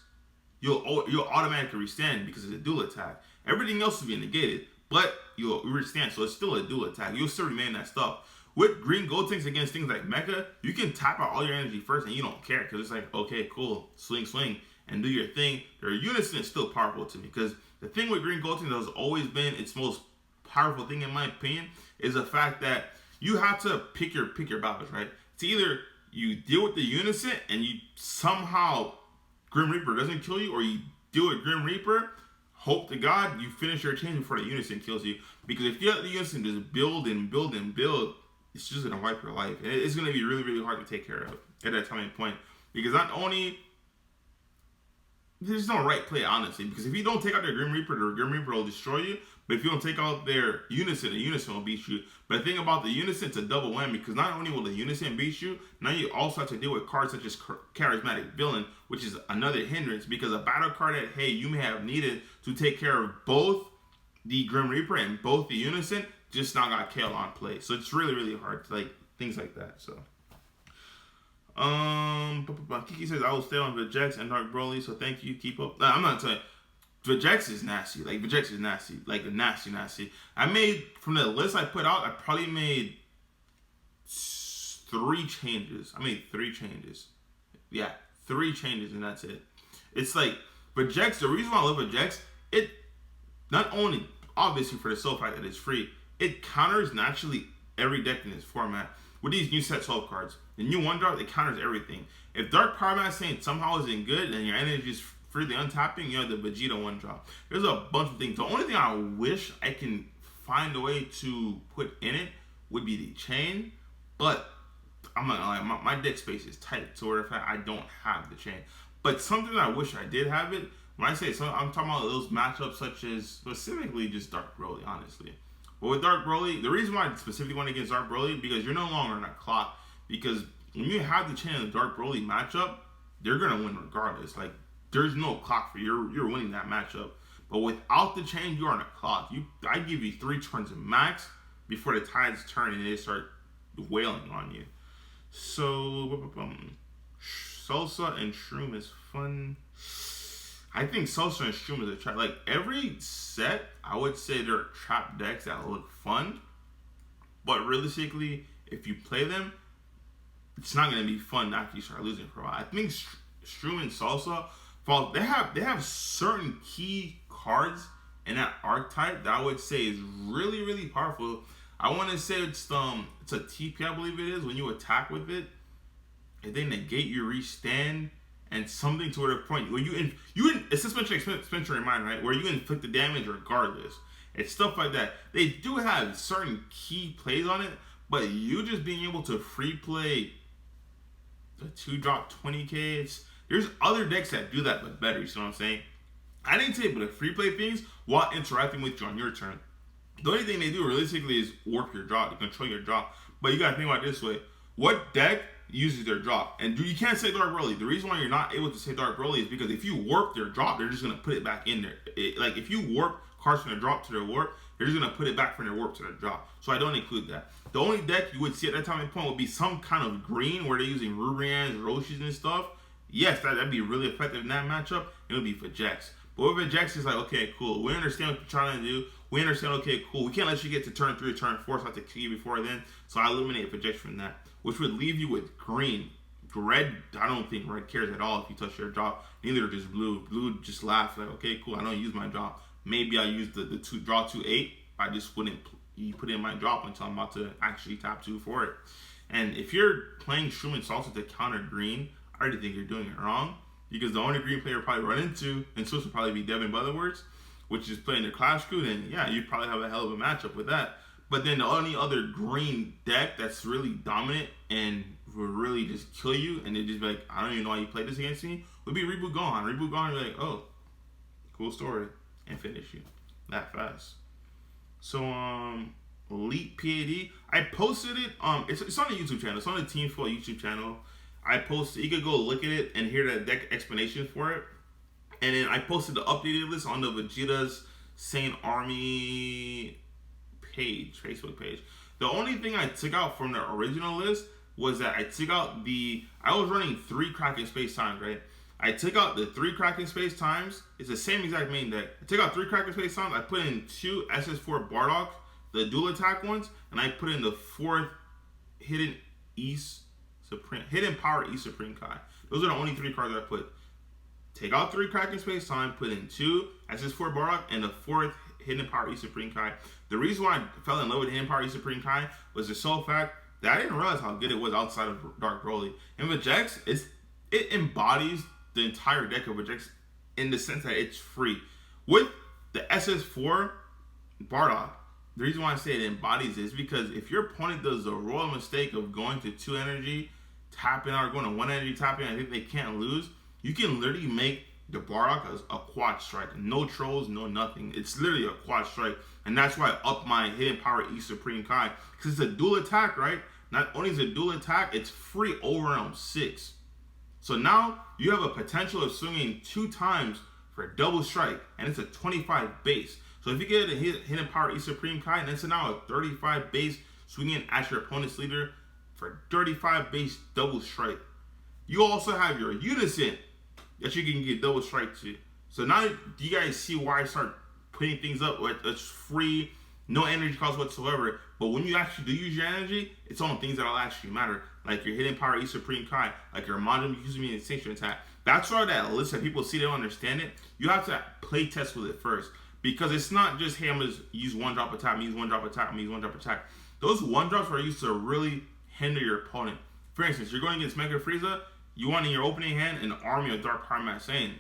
you'll automatically restand because it's a dual attack. Everything else will be negated, but you'll restand, so it's still a dual attack. You'll still remain that stuff. With Green Gotenks against things like Mecha, you can tap out all your energy first and you don't care because it's like, okay, cool, swing, and do your thing. Their unison is still powerful to me because the thing with Green Gotenks that has always been its most powerful thing in my opinion is the fact that you have to pick your battles, right? It's either you deal with the unison and you somehow Grim Reaper doesn't kill you, or you deal with Grim Reaper, hope to God you finish your chain before the unison kills you. Because if you let the unison just build, it's just gonna wipe your life. And it's gonna be really, really hard to take care of at that time and point. Because not only there's no right play, honestly, because if you don't take out their Grim Reaper, the Grim Reaper will destroy you. But if you don't take out their Unison, the Unison will beat you. But the thing about the Unison, it's a double whammy, because not only will the Unison beat you, now you also have to deal with cards such as Charismatic Villain, which is another hindrance, because a battle card that, hey, you may have needed to take care of both the Grim Reaper and both the Unison, just now got KO'd on play. So it's really, really hard to, like, things like that, so. Kiki says I will stay on Vegex and Dark Broly, so thank you. Keep up. Nah, I'm not telling you. Vegex is nasty. Like Vegex is nasty. Like nasty. I made from the list I put out. I probably made 3 changes. Yeah, 3 changes, and that's it. It's like Vegex. The reason why I love Vegex, it not only obviously for the sole fact that it's free, it counters naturally every deck in this format. With these new set 12 cards, the new 1-drop, it counters everything. If Dark Power Man Saint somehow isn't good and your energy is freely untapping, you have the Vegeta 1-drop. There's a bunch of things. The only thing I wish I can find a way to put in it would be the chain, but I'm not gonna lie, my deck space is tight, so if I don't have the chain. But something I wish I did have it, when I say so, I'm talking about those matchups such as specifically just Dark Broly, honestly. But with Dark Broly, the reason why I specifically went against Dark Broly, because you're no longer on a clock. Because when you have the chain in the Dark Broly matchup, they're gonna win regardless. Like there's no clock for you. You're winning that matchup. But without the chain, you're on a clock. I give you 3 turns of max before the tides turn and they start wailing on you. So Salsa and Shroom is fun. I think Salsa and Shroom is a trap. Like every set, I would say there are trap decks that look fun, but realistically, if you play them, it's not gonna be fun after you start losing for a while. I think Shroom and Salsa, they have certain key cards in that archetype that I would say is really, really powerful. I want to say it's a TP, I believe it is. When you attack with it, if they negate your restand. And something to a point where it's suspension in mind, right? Where you inflict the damage regardless. It's stuff like that. They do have certain key plays on it, but you just being able to free play the 2-drop 20k. There's other decks that do that, but better. You see what I'm saying? I didn't say, but to free play things while interacting with you on your turn. The only thing they do realistically is warp your draw, to control your draw. But you gotta think about it this way: what deck uses their drop? And you can't say Dark Broly. The reason why you're not able to say Dark Broly is because if you warp their drop, they're just gonna put it back in there. Like if you warp cards from their drop to their warp, they're just gonna put it back from their warp to their drop. So I don't include that. The only deck you would see at that time and point would be some kind of green where they're using Rubrians, Roshis, and stuff. Yes, that'd be really effective in that matchup. It would be for Jax. But with Jax, it's like, okay, cool. We understand what you're trying to do. We understand, okay, cool. We can't let you get to turn 3 or turn 4, so I have to kill you before then. So I eliminate Jax from that, which would leave you with green. Red, I don't think red cares at all if you touch your drop. Neither does blue. Blue just laughs like, okay, cool. I don't use my drop. Maybe I use the draw 2/8. I just wouldn't put in my drop until I'm about to actually tap 2 for it. And if you're playing Shroom and Salsa to counter green, I already think you're doing it wrong. Because the only green player probably run into, and Swiss would probably be Devin Butterworth, which is playing the Clash Crew, then yeah, you'd probably have a hell of a matchup with that. But then the only other green deck that's really dominant and will really just kill you, and they just be like, I don't even know why you played this against me, would be Reboot Gohan. Reboot Gohan would be like, oh, cool story, and finish you that fast. So, Elite PAD, I posted it, it's on the YouTube channel, it's on the Team Full YouTube channel. I posted, you could go look at it and hear the deck explanation for it. And then I posted the updated list on the Vegeta's Saint Army page, Facebook page. The only thing I took out from the original list was that I took out I was running 3 Kraken Space Times, right? I took out the 3 Kraken Space Times. It's the same exact main deck. I took out 3 Kraken Space Times. I put in 2 SS4 Bardock, the dual attack ones, and I put in the 4th Hidden Power East Supreme Kai. Those are the only 3 cards that I put. Take out 3 Kraken Space Time, put in 2 SS4 Bardock, and the 4th Hidden Power East Supreme Kai. The reason why I fell in love with Hidden Power East Supreme Kai was the sole fact that I didn't realize how good it was outside of Dark Broly. And with Jax, it embodies the entire deck of Jax in the sense that it's free. With the SS4 Bardock, the reason why I say it embodies it is because if your opponent does the royal mistake of going to 2 energy, tapping out, or going to 1 energy tapping, I think they can't lose. You can literally make the Bardock as a quad strike. No trolls, no nothing. It's literally a quad strike. And that's why I up my hidden power E Supreme Kai. Because it's a dual attack, right? Not only is it a dual attack, it's free overwhelm 6. So now you have a potential of swinging 2 times for a double strike. And it's a 25 base. So if you get a hidden power E Supreme Kai, and it's now a 35 base swinging at your opponent's leader for 35 base double strike. You also have your Unison that you can get double strike to. So now you guys see why I start putting things up where it's free, no energy cost whatsoever. But when you actually do use your energy, it's on things that'll actually matter. Like your hidden power E Supreme Kai, like your Majin Buu Extinction attack. That's why that list that people see, they don't understand it. You have to play test with it first. Because it's not just, hey, I'm going to use one drop attack, I'm going to use one drop attack, I'm going to use one drop attack. Those one drops are used to really hinder your opponent. For instance, you're going against Mecha Frieza, you want in your opening hand an army of Dark Power Mass Saiyan.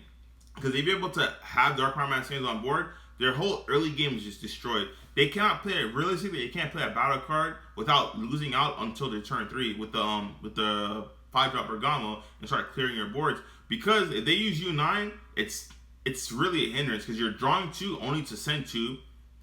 Because if you're able to have Dark Power Mass Saiyans on board, their whole early game is just destroyed. They cannot play it, realistically, they can't play a battle card without losing out until their turn 3 with the 5-drop Bergamo and start clearing your boards. Because if they use U9, it's really a hindrance because you're drawing 2 only to send 2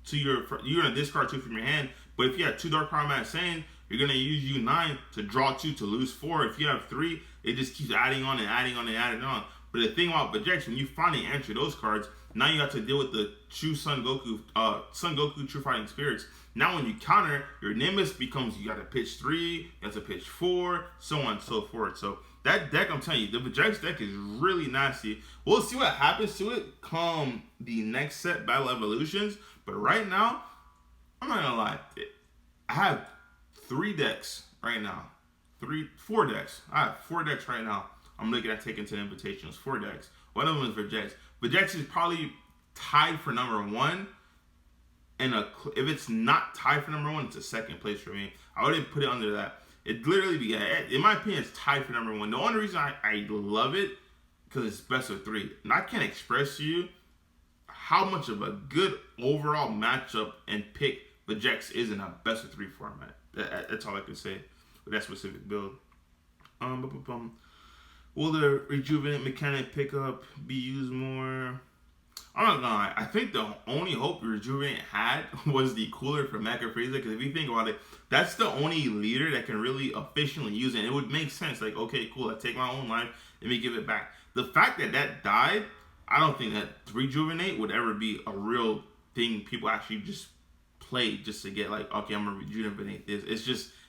to you're gonna discard 2 from your hand. But if you have 2 Dark Power Mass Saiyan, you're gonna use U9 to draw 2 to lose 4. If you have 3, it just keeps adding on and adding on and adding on. But the thing about Vegeta, when you finally enter those cards, now you have to deal with the true Son Goku True Fighting Spirits. Now when you counter, your Nimbus becomes, you gotta pitch 3, you have to pitch 4, so on and so forth. So that deck, I'm telling you, the Vegeta deck is really nasty. We'll see what happens to it come the next set, Battle Evolutions. But right now, I'm not gonna lie, I have 3 decks right now. 4 decks. I have 4 decks right now. I'm looking at taking to the invitations. 4 decks. One of them is Vegeta. Vegeta is probably tied for number 1. And if it's not tied for number 1, it's a second place for me. I wouldn't put it under that. It literally be, in my opinion, it's tied for number 1. The only reason I love it because it's best of 3. And I can't express to you how much of a good overall matchup and pick Vegeta is in a best of 3 format. That's all I can say with that specific build. Will the rejuvenate mechanic pickup be used more? I'm not gonna lie. I think the only hope Rejuvenate had was the cooler for Mecha Frieza. Because if you think about it, that's the only leader that can really efficiently use it. And it would make sense. Like, okay, cool. I take my own life. Let me give it back. The fact that that died, I don't think that Rejuvenate would ever be a real thing people actually just play just to get like, okay, I'm gonna rejuvenate this.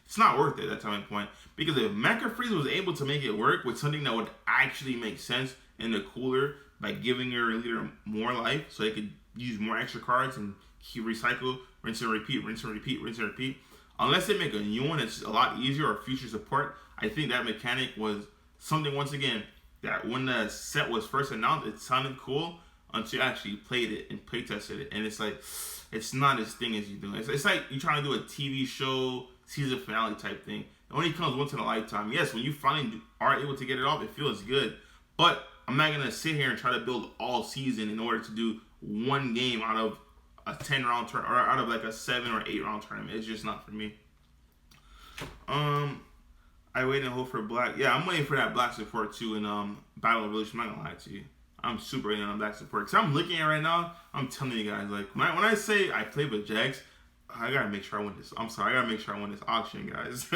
It's not worth it at that point. Because if Mecha Frieza was able to make it work with something that would actually make sense in the cooler by giving your leader more life so they could use more extra cards and keep recycle, rinse and repeat, rinse and repeat, rinse and repeat. Unless they make a new one that's a lot easier or future support, I think that mechanic was something, once again, that when the set was first announced, it sounded cool until you actually played it and play tested it. And it's like, it's not as thing as you do. It's like you're trying to do a TV show, season finale type thing. It only comes once in a lifetime. Yes, when you finally are able to get it off, it feels good. But I'm not going to sit here and try to build all season in order to do one game out of a 10-round tournament or out of like a 7 or 8-round tournament. It's just not for me. I wait and hope for black. Yeah, I'm waiting for that black support too in Battle Evolution. I'm not going to lie to you. I'm super waiting on black support. Because I'm looking at it right now, I'm telling you guys, like, when I say I play with Jags, I got to make sure I win this. I'm sorry, I got to make sure I win this auction, guys.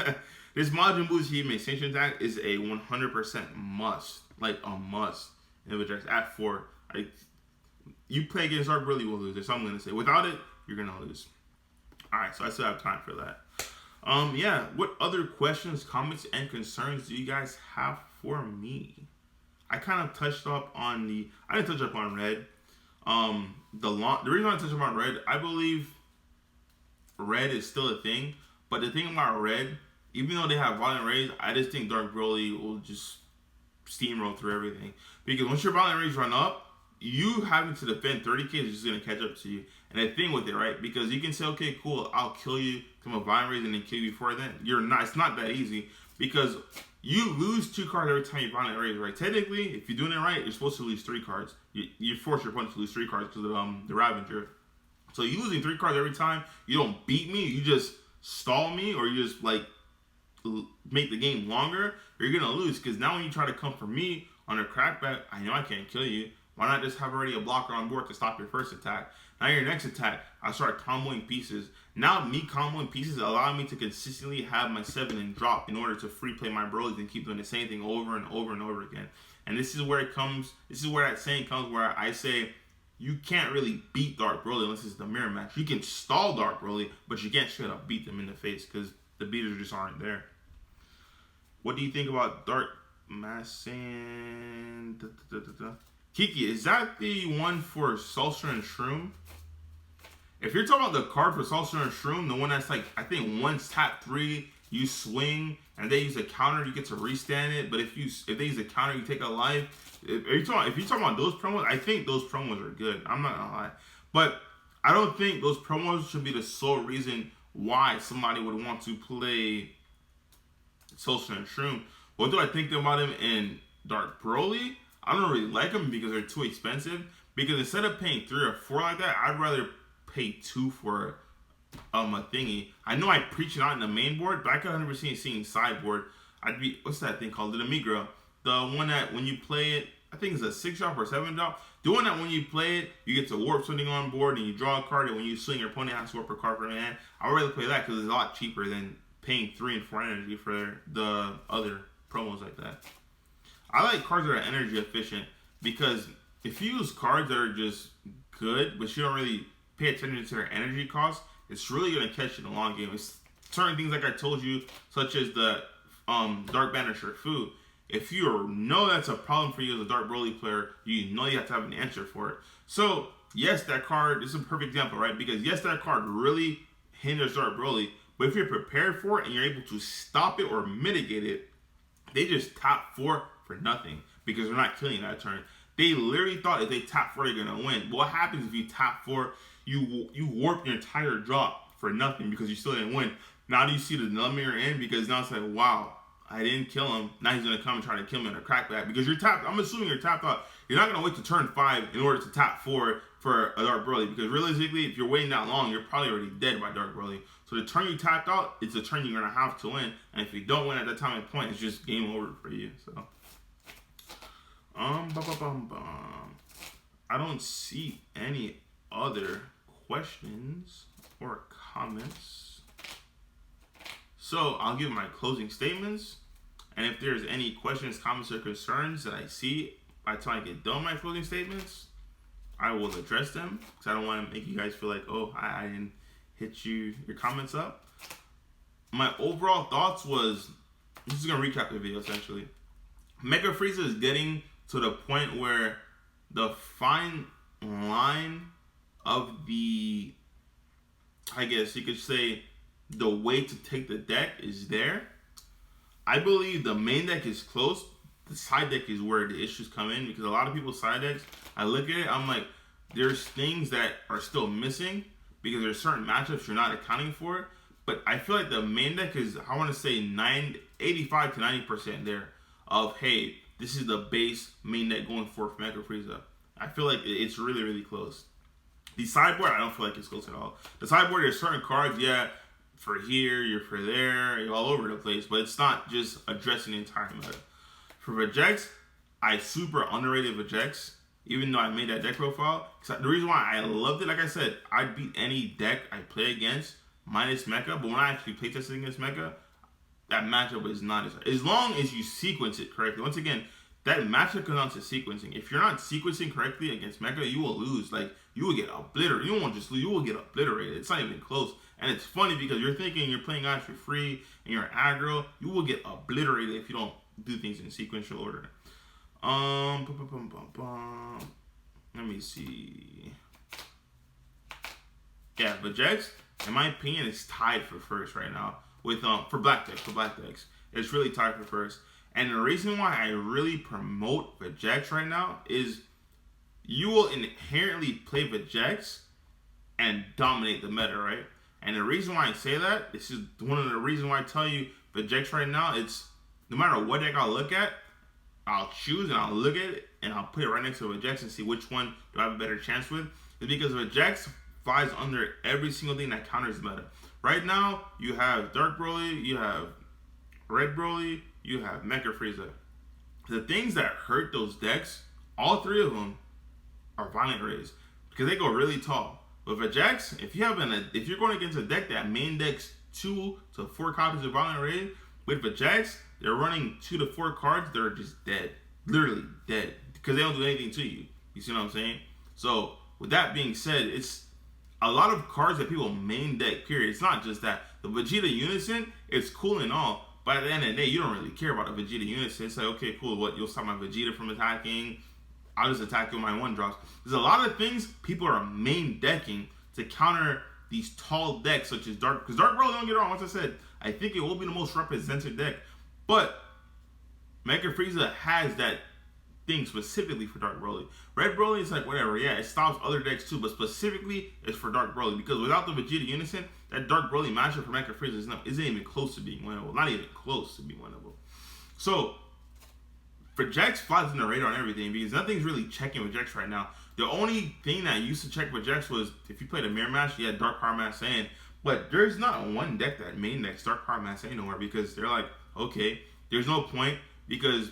This Majin Buu's Heat Extinction attack is a 100% must. Like a must. And with at 4, you play against Dark Broly, will lose. That's all I'm gonna say. Without it, you're gonna lose. All right, so I still have time for that. Yeah. What other questions, comments, and concerns do you guys have for me? I kind of touched up on I didn't touch up on Red. The reason I touched up on Red, I believe Red is still a thing. But the thing about Red, even though they have Violent Rage, I just think Dark Broly will just steamroll through everything. Because once your Violent Rage run up, you having to defend 30k is just going to catch up to you. And the thing with it, right? Because you can say, okay, cool, I'll kill you, come a Violent Rage and then kill you before then. It's not that easy. Because you lose 2 cards every time you Violent Rage, right? Technically, if you're doing it right, you're supposed to lose 3 cards. You force your opponent to lose 3 cards because of the Ravager. So you losing 3 cards every time, you don't beat me, you just stall me, or you just like make the game longer, you're gonna lose. Because now when you try to come for me on a crackback, I know I can't kill you. Why not just have already a blocker on board to stop your first attack? Now your next attack, I start comboing pieces. Now me comboing pieces allow me to consistently have my 7 and drop in order to free play my Broly's and keep doing the same thing over and over and over again. And this is where it comes, this is where that saying comes where I say, you can't really beat Dark Broly unless it's the mirror match. You can stall Dark Broly, but you can't straight up beat them in the face because the beaters just aren't there. What do you think about Dark Massan? Kiki, is that the one for Sulcer and Shroom? If you're talking about the card for Sulcer and Shroom, the one that's like, I think once tap 3, you swing, and they use a counter, you get to restand it. But if they use a counter, you take a life. If you're talking about those promos, I think those promos are good. I'm not gonna lie. But I don't think those promos should be the sole reason why somebody would want to play Sulcer and Shroom. What do I think about him in Dark Broly? I don't really like them because they're too expensive. Because instead of paying 3 or 4 like that, I'd rather pay 2 for a thingy. I know I preach it out in the main board, but I could 100% see sideboard. I'd be, what's that thing called? The Migro. The one that when you play it, I think it's a 6-drop or 7-drop. Doing that when you play it, you get to warp something on board and you draw a card, and when you swing, your opponent has to warp a card from your hand. I'd rather play that because it's a lot cheaper than paying 3 and 4 energy for the other promos like that. I like cards that are energy efficient because if you use cards that are just good, but you don't really pay attention to their energy cost, it's really going to catch you in the long game. It's certain things like I told you, such as the Dark Banisher Fu. If you know that's a problem for you as a Dark Broly player, you know you have to have an answer for it. So, yes, that card, this is a perfect example, right? Because, yes, that card really hinders Dark Broly, but if you're prepared for it and you're able to stop it or mitigate it, they just tap 4 for nothing because they're not killing that turn. They literally thought if they tap 4, they're going to win. But what happens if you tap 4, you warp your entire drop for nothing because you still didn't win. Now do you see the number in? Because now it's like, wow, I didn't kill him. Now he's going to come and try to kill me in a crackback. Because you're tapped. I'm assuming you're tapped out. You're not going to wait to turn 5 in order to tap 4 for a Dark Broly. Because realistically, if you're waiting that long, you're probably already dead by Dark Broly. So the turn you tapped out, it's the turn you're going to have to win. And if you don't win at that time and point, it's just game over for you. So, I don't see any other questions or comments. So I'll give my closing statements, and if there's any questions, comments, or concerns that I see by the time I get done my closing statements, I will address them because I don't want to make you guys feel like, oh, I didn't hit your comments up. My overall thoughts was, this is going to recap the video essentially. Mecha Frieza is getting to the point where the fine line of the, I guess you could say, the way to take the deck is there. I believe the main deck is close. The side deck is where the issues come in because a lot of people's side decks, I look at it, I'm like, there's things that are still missing because there's certain matchups you're not accounting for. But I feel like the main deck is, I want to say 85 to 90% there of, hey, this is the base main deck going for Mecha Frieza. I feel like it's really, really close. The sideboard, I don't feel like it's close at all. The sideboard, there's certain cards, yeah, for here, you're for there, you're all over the place, but it's not just addressing the entire meta. For Vegeks, I super underrated Vegeks, even though I made that deck profile. The reason why I loved it, like I said, I'd beat any deck I play against, minus Mecha, but when I actually play testing against Mecha, that matchup is not as long as you sequence it correctly. Once again, that matchup comes down to sequencing. If you're not sequencing correctly against Mecha, you will lose. Like, you will get obliterated. You won't just lose, you will get obliterated. It's not even close. And it's funny because you're thinking you're playing guys for free and you're aggro, you will get obliterated if you don't do things in sequential order. Let me see. Yeah, Vegeks, in my opinion, is tied for first right now with for black decks. It's really tied for first. And the reason why I really promote Vegeks right now is you will inherently play Vegeks and dominate the meta, right? And the reason why I say that, this is one of the reasons why I tell you Vegeks right now, it's no matter what deck I'll look at, I'll choose and I'll look at it and I'll put it right next to Vegeks and see which one do I have a better chance with. It's because Vegeks flies under every single thing that counters the meta. Right now, you have Dark Broly, you have Red Broly, you have Mecha Frieza. The things that hurt those decks, all three of them, are Violent Rays because they go really tall. With a Jax, if you're going against a deck that main decks 2 to 4 copies of Violent Ray, with a Jax, they're running 2 to 4 cards that are just dead, literally dead, because they don't do anything to you. You see what I'm saying? So with that being said, it's a lot of cards that people main deck. Period. It's not just that. The Vegeta Unison, it's cool and all, but at the end of the day, you don't really care about a Vegeta Unison. It's like, okay, cool. What, you'll stop my Vegeta from attacking? I'll just attack you with my 1-drops. There's a lot of things people are main decking to counter these tall decks such as Dark. Because Dark Broly, don't get it wrong, once I said, I think it will be the most represented deck. But Mecha Frieza has that thing specifically for Dark Broly. Red Broly is like whatever, yeah, it stops other decks too, but specifically it's for Dark Broly. Because without the Vegeta Unison, that Dark Broly matchup for Mecha Frieza isn't even close to being winnable. Not even close to being winnable. So for Jax flies in the radar and everything because nothing's really checking with Jax right now. The only thing that used to check with Jax was if you played a mirror match, you had Dark Power Mass Saiyan. But there's not one deck that main decks Dark Power Mass Saiyan nowhere because they're like, okay, there's no point because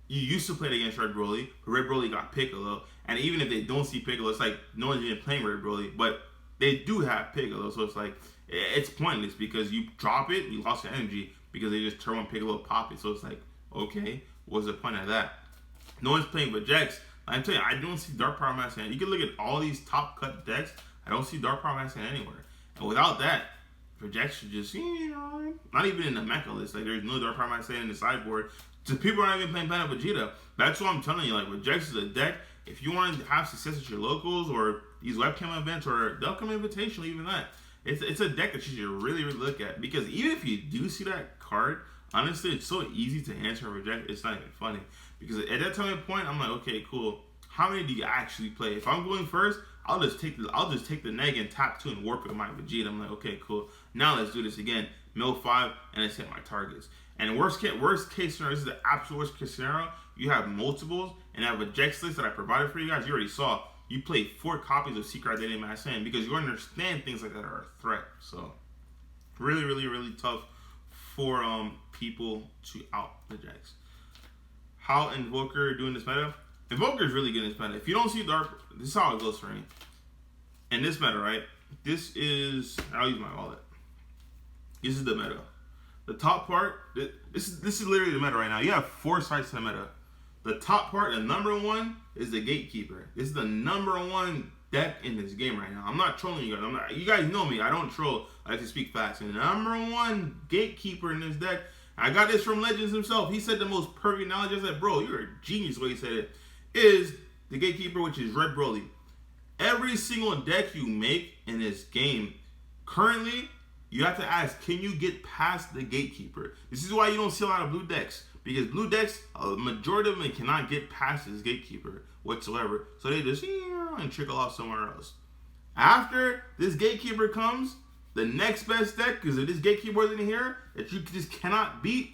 you used to play it against Red Broly, but Red Broly got Piccolo. And even if they don't see Piccolo, it's like no one's even playing Red Broly, but they do have Piccolo. So it's like, it's pointless because you drop it, you lost your energy because they just turn on Piccolo, pop it. So it's like, okay, what's the point of that? No one's playing with Jax. I'm telling you, I don't see Dark Power Mass Saiyan. You can look at all these top cut decks. I don't see Dark Power Mass Saiyan anywhere. And without that, Jax should just, not even in the mecha list. Like, there's no Dark Power Mass Saiyan in the sideboard. So people are not even playing Planet Vegeta. That's what I'm telling you. Like, with Jax is a deck, if you want to have success at your locals or these webcam events or the upcoming invitational, even that, it's a deck that you should really, really look at. Because even if you do see that card, honestly, it's so easy to answer and reject. It's not even funny. Because at that time and point, I'm like, okay, cool. How many do you actually play? If I'm going first, I'll just take the neg and tap 2 and warp it with my Vegeta. I'm like, okay, cool. Now let's do this again. Mill 5 and let's hit my targets. And worst case scenario, this is the absolute worst case scenario. You have multiples and have a Jax list that I provided for you guys. You already saw. You play 4 copies of Secret Identity Mass Saiyan because you understand things like that are a threat. So really, really, really tough for people to out the Jax. How Invoker doing this meta? Invoker is really good in this meta. If you don't see Dark, this is how it goes for me. In this meta, right? This is, I'll use my wallet. This is the meta. The top part, this is literally the meta right now. You have 4 sides to the meta. The top part, the number 1, is the Gatekeeper. This is the number 1 deck in this game right now. I'm not trolling you guys. You guys know me. I don't troll. I like to speak facts. And the number 1 Gatekeeper in this deck, I got this from Legends himself. He said the most perfect knowledge. I said, bro, you're a genius the way he said it. Is the Gatekeeper, which is Red Broly. Every single deck you make in this game, currently, you have to ask, can you get past the Gatekeeper? This is why you don't see a lot of blue decks. Because blue decks, a majority of them cannot get past this Gatekeeper whatsoever. So they just and trickle off somewhere else. After this Gatekeeper comes, the next best deck, because if this Gatekeeper is in here, that you just cannot beat,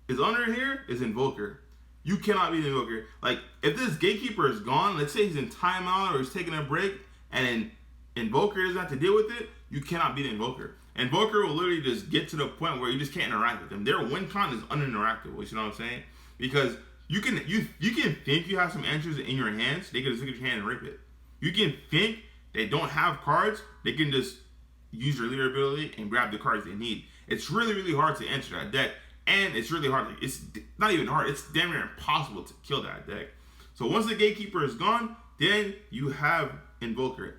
is under here, is Invoker. You cannot beat Invoker. Like, if this Gatekeeper is gone, let's say he's in timeout or he's taking a break, and then Invoker doesn't have to deal with it, you cannot beat Invoker. Invoker will literally just get to the point where you just can't interact with them. Their win con is uninteractable, you know what I'm saying? Because you can think you have some answers in your hands, they can just look at your hand and rip it. You can think they don't have cards, they can just use your leader ability and grab the cards they need. It's really, really hard to enter that deck. And it's really hard. It's not even hard. It's damn near impossible to kill that deck. So once the Gatekeeper is gone, then you have Invoker.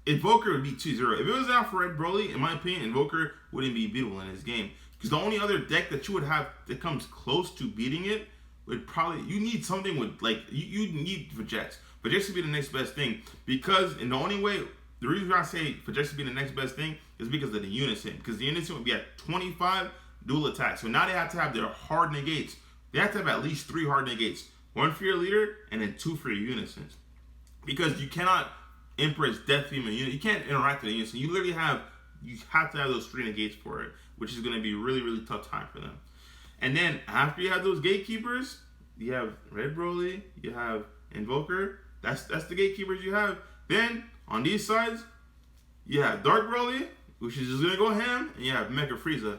Invoker would be 2-0. If it was not for Red Broly, in my opinion, Invoker wouldn't be beatable in this game. Because the only other deck that you would have that comes close to beating it would probably, you need something with, like, you need Vegeta. Vegeta would be the next best thing. Because, in the only way, the reason why I say Vegeta would be the next best thing is because of the Unison. Because the Unison would be at 25 dual attacks. So now they have to have their hard negates. They have to have at least 3 hard negates. 1 for your leader, and then 2 for your Unisons. Because you cannot Empress, Death Female Unit. You can't interact with the Unison. You literally have to have those 3 negates for it, which is going to be a really, really tough time for them. And then after you have those Gatekeepers, you have Red Broly, you have Invoker. That's the Gatekeepers you have. Then on these sides, you have Dark Broly, which is just going to go ham, and you have Mecha Frieza.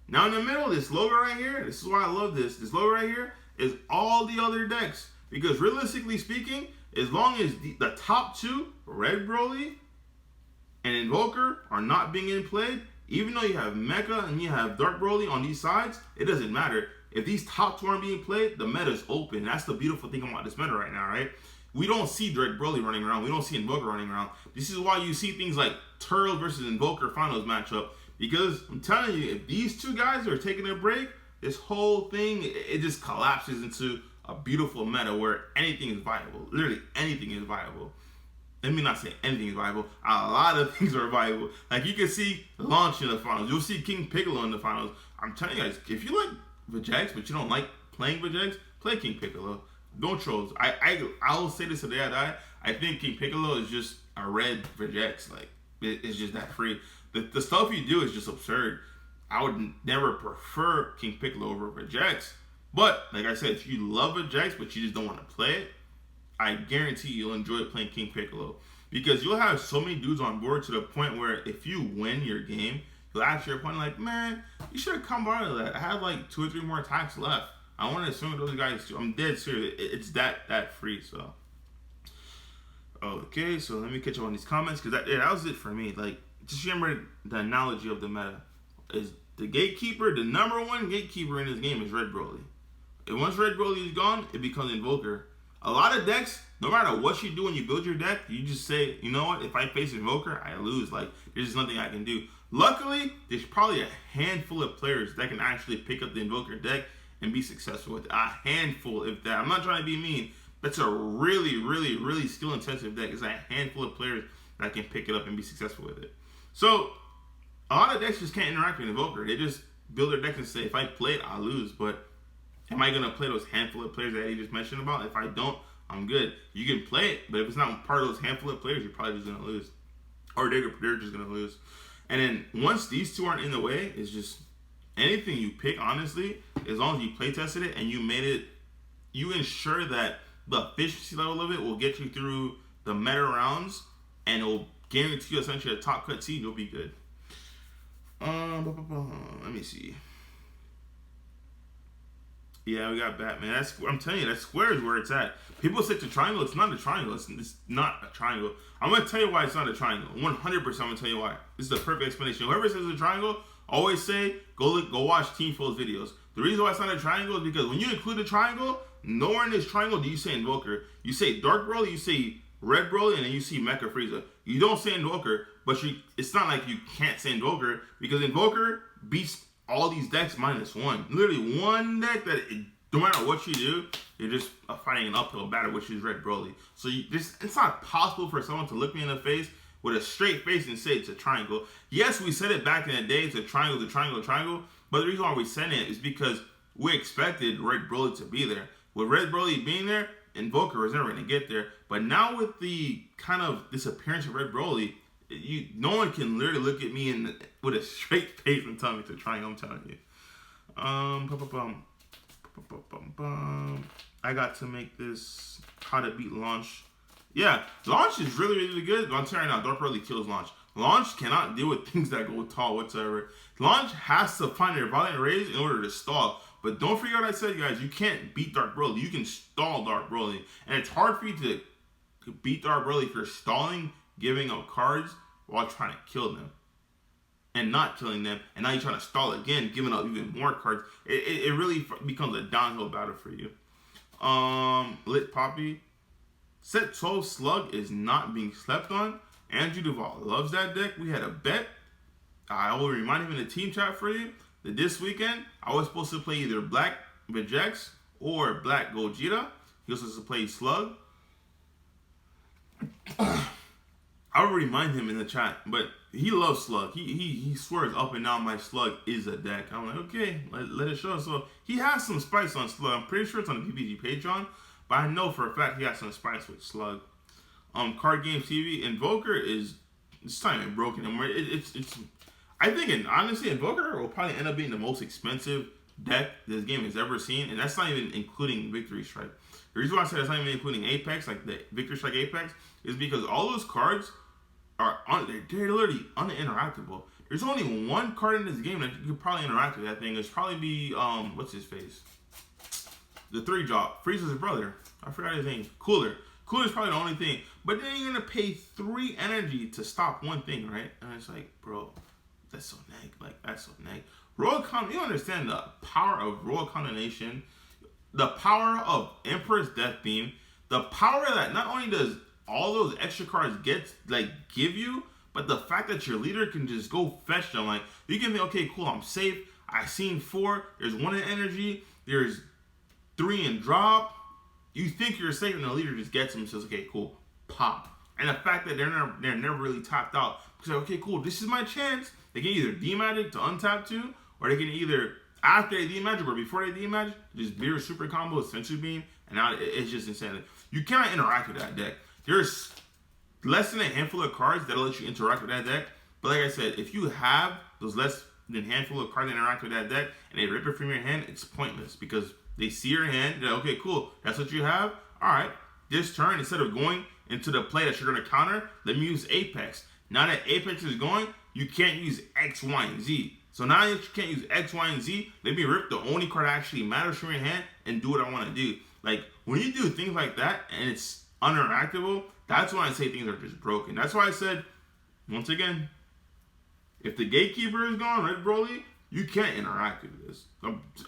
Now in the middle, this logo right here, this is why I love this. This logo right here is all the other decks. Because realistically speaking, As long as the top two, Red Broly and Invoker, are not being played, even though you have Mecha and you have Dark Broly on these sides, it doesn't matter. If these top two aren't being played, the meta's open. That's the beautiful thing about this meta right now, right? We don't see Dark Broly running around. We don't see Invoker running around. This is why you see things like Turtle versus Invoker finals matchup. Because I'm telling you, if these two guys are taking a break, this whole thing, it just collapses into a beautiful meta where anything is viable. Literally anything is viable. Let me not say anything is viable. A lot of things are viable. Like you can see Launch in the finals. You'll see King Piccolo in the finals. I'm telling you guys, if you like Vegeks, but you don't like playing Vegeks, play King Piccolo. Don't trolls. I'll say this today I die. I think King Piccolo is just a red Vegeks. Like it's just that free. The stuff you do is just absurd. I would never prefer King Piccolo over Vegeks. But like I said, if you love Vegeks but you just don't want to play it, I guarantee you'll enjoy playing King Piccolo. Because you'll have so many dudes on board to the point where if you win your game, you'll ask your opponent like, man, you should have come out of that. I had like 2 or 3 more attacks left. I want to swing with those guys too. I'm dead serious. It's that free. So okay, so let me catch up on these comments because that was it for me. Like, just remember the analogy of the meta is the gatekeeper. The number one gatekeeper in this game is Red Broly. And once Red Broly is gone, it becomes Invoker. A lot of decks, no matter what you do when you build your deck, you just say, you know what, if I face Invoker, I lose. Like, there's just nothing I can do. Luckily, there's probably a handful of players that can actually pick up the Invoker deck and be successful with it. A handful, if that. I'm not trying to be mean. That's a really, really, really skill-intensive deck. It's a handful of players that can pick it up and be successful with it. So, a lot of decks just can't interact with Invoker. They just build their decks and say, if I play it, I'll lose. But am I going to play those handful of players that he just mentioned about? If I don't, I'm good. You can play it, but if it's not part of those handful of players, you're probably just going to lose. Or they're just going to lose. And then once these two aren't in the way, it's just anything you pick, honestly, as long as you play tested it and you made it, you ensure that the efficiency level of it will get you through the meta rounds and it will guarantee you essentially a top cut seed, you'll be good. Let me see. Yeah, we got Batman. I'm telling you, that square is where it's at. People say it's a triangle. It's not a triangle. It's not a triangle. I'm going to tell you why it's not a triangle. 100% I'm going to tell you why. This is the perfect explanation. Whoever says it's a triangle, always say, go watch Team Full's videos. The reason why it's not a triangle is because when you include a triangle, nowhere in this triangle do you say Invoker. You say Dark Broly, you say Red Broly, and then you see Mecha Frieza. You don't say Invoker, but it's not like you can't say Invoker because Invoker beats all these decks -1. Literally one deck that no matter what you do, you're just fighting an uphill battle, which is Red Broly. So it's not possible for someone to look me in the face with a straight face and say it's a triangle. Yes, we said it back in the day, it's a triangle, triangle. But the reason why we said it is because we expected Red Broly to be there. With Red Broly being there, Invoker was never going to get there. But now with the kind of disappearance of Red Broly, no one can literally look at me with a straight face and tell me it's a triangle. I'm telling you. I got to make this how to beat Launch. Yeah, Launch is really, really good. But I'm telling you now, Dark Broly kills Launch. Launch cannot deal with things that go tall whatsoever. Launch has to find their violent rays in order to stall. But don't forget what I said, guys. You can't beat Dark Broly. You can stall Dark Broly. And it's hard for you to beat Dark Broly if you're stalling, giving up cards while trying to kill them. And not killing them. And now you're trying to stall again, giving up even more cards. It really becomes a downhill battle for you. Lit Poppy. Set 12 Slug is not being slept on. Andrew Duvall loves that deck. We had a bet. I will remind him in the team chat for you that this weekend I was supposed to play either Black Vegeks or Black Gogeta. He was supposed to play Slug. I will remind him in the chat, but he loves Slug. He swears up and down my Slug is a deck. I'm like, okay, let it show. So he has some spice on Slug. I'm pretty sure it's on the PPG Patreon, but I know for a fact he has some spice with Slug. Card Games TV, Invoker is it's not even broken anymore. It's I think honestly Invoker will probably end up being the most expensive deck this game has ever seen, and that's not even including Victory Strike. The reason why I said that's not even including Apex, like the Victory Strike Apex, is because all those cards are they're literally uninteractable. There's only one card in this game that you could probably interact with. That thing is probably be what's his face, the 3-drop Frieza's brother. I forgot his name. Cooler Cool is probably the only thing. But then you're gonna pay 3 energy to stop one thing, right? And it's like, bro, that's so neg. Like, that's so neg. Royal Con, you understand the power of Royal Condemnation, the power of Emperor's Death Beam, the power that not only does all those extra cards give you, but the fact that your leader can just go fetch them. Like, you can think, okay, cool, I'm safe. I seen 4. There's 1 in energy. There's 3 in drop. You think you're safe, and the leader just gets them and says, okay, cool, pop. And the fact that they're never really tapped out. Because, okay, cool, this is my chance. They can either D-Magic to untap 2, or they can either, after they D-Magic or before they D-Magic, just Beer Super Combo, Sensu Beam, and now it's just insane. You cannot interact with that deck. There's less than a handful of cards that'll let you interact with that deck. But like I said, if you have those less than handful of cards that interact with that deck, and they rip it from your hand, it's pointless. Because they see your hand, they're like, okay, cool, that's what you have? Alright, this turn, instead of going into the play that you're going to counter, let me use Apex. Now that Apex is going, you can't use X, Y, and Z. So now that you can't use X, Y, and Z, let me rip the only card that actually matters from your hand and do what I want to do. Like, when you do things like that and it's uninteractable, that's when I say things are just broken. That's why I said, once again, if the Gatekeeper is gone, Red Broly, you can't interact with this.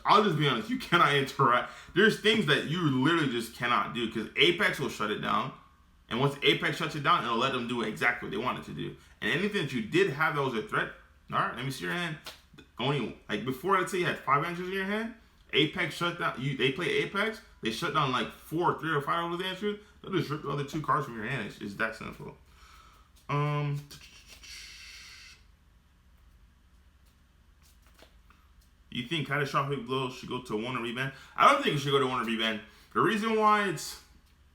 I'll just be honest, you cannot interact. There's things that you literally just cannot do because Apex will shut it down. And once Apex shuts it down, it'll let them do exactly what they want it to do. And anything that you did have that was a threat, all right, let me see your hand. Only, like, before, let's say you had 5 answers in your hand, Apex shut down, they play Apex, they shut down like 4, 3, or 5 of those answers, they'll just rip the other 2 cards from your hand. It's that simple. You think Catastrophic Blow should go to 1 or reban? I don't think it should go to 1 or reban. The reason why it's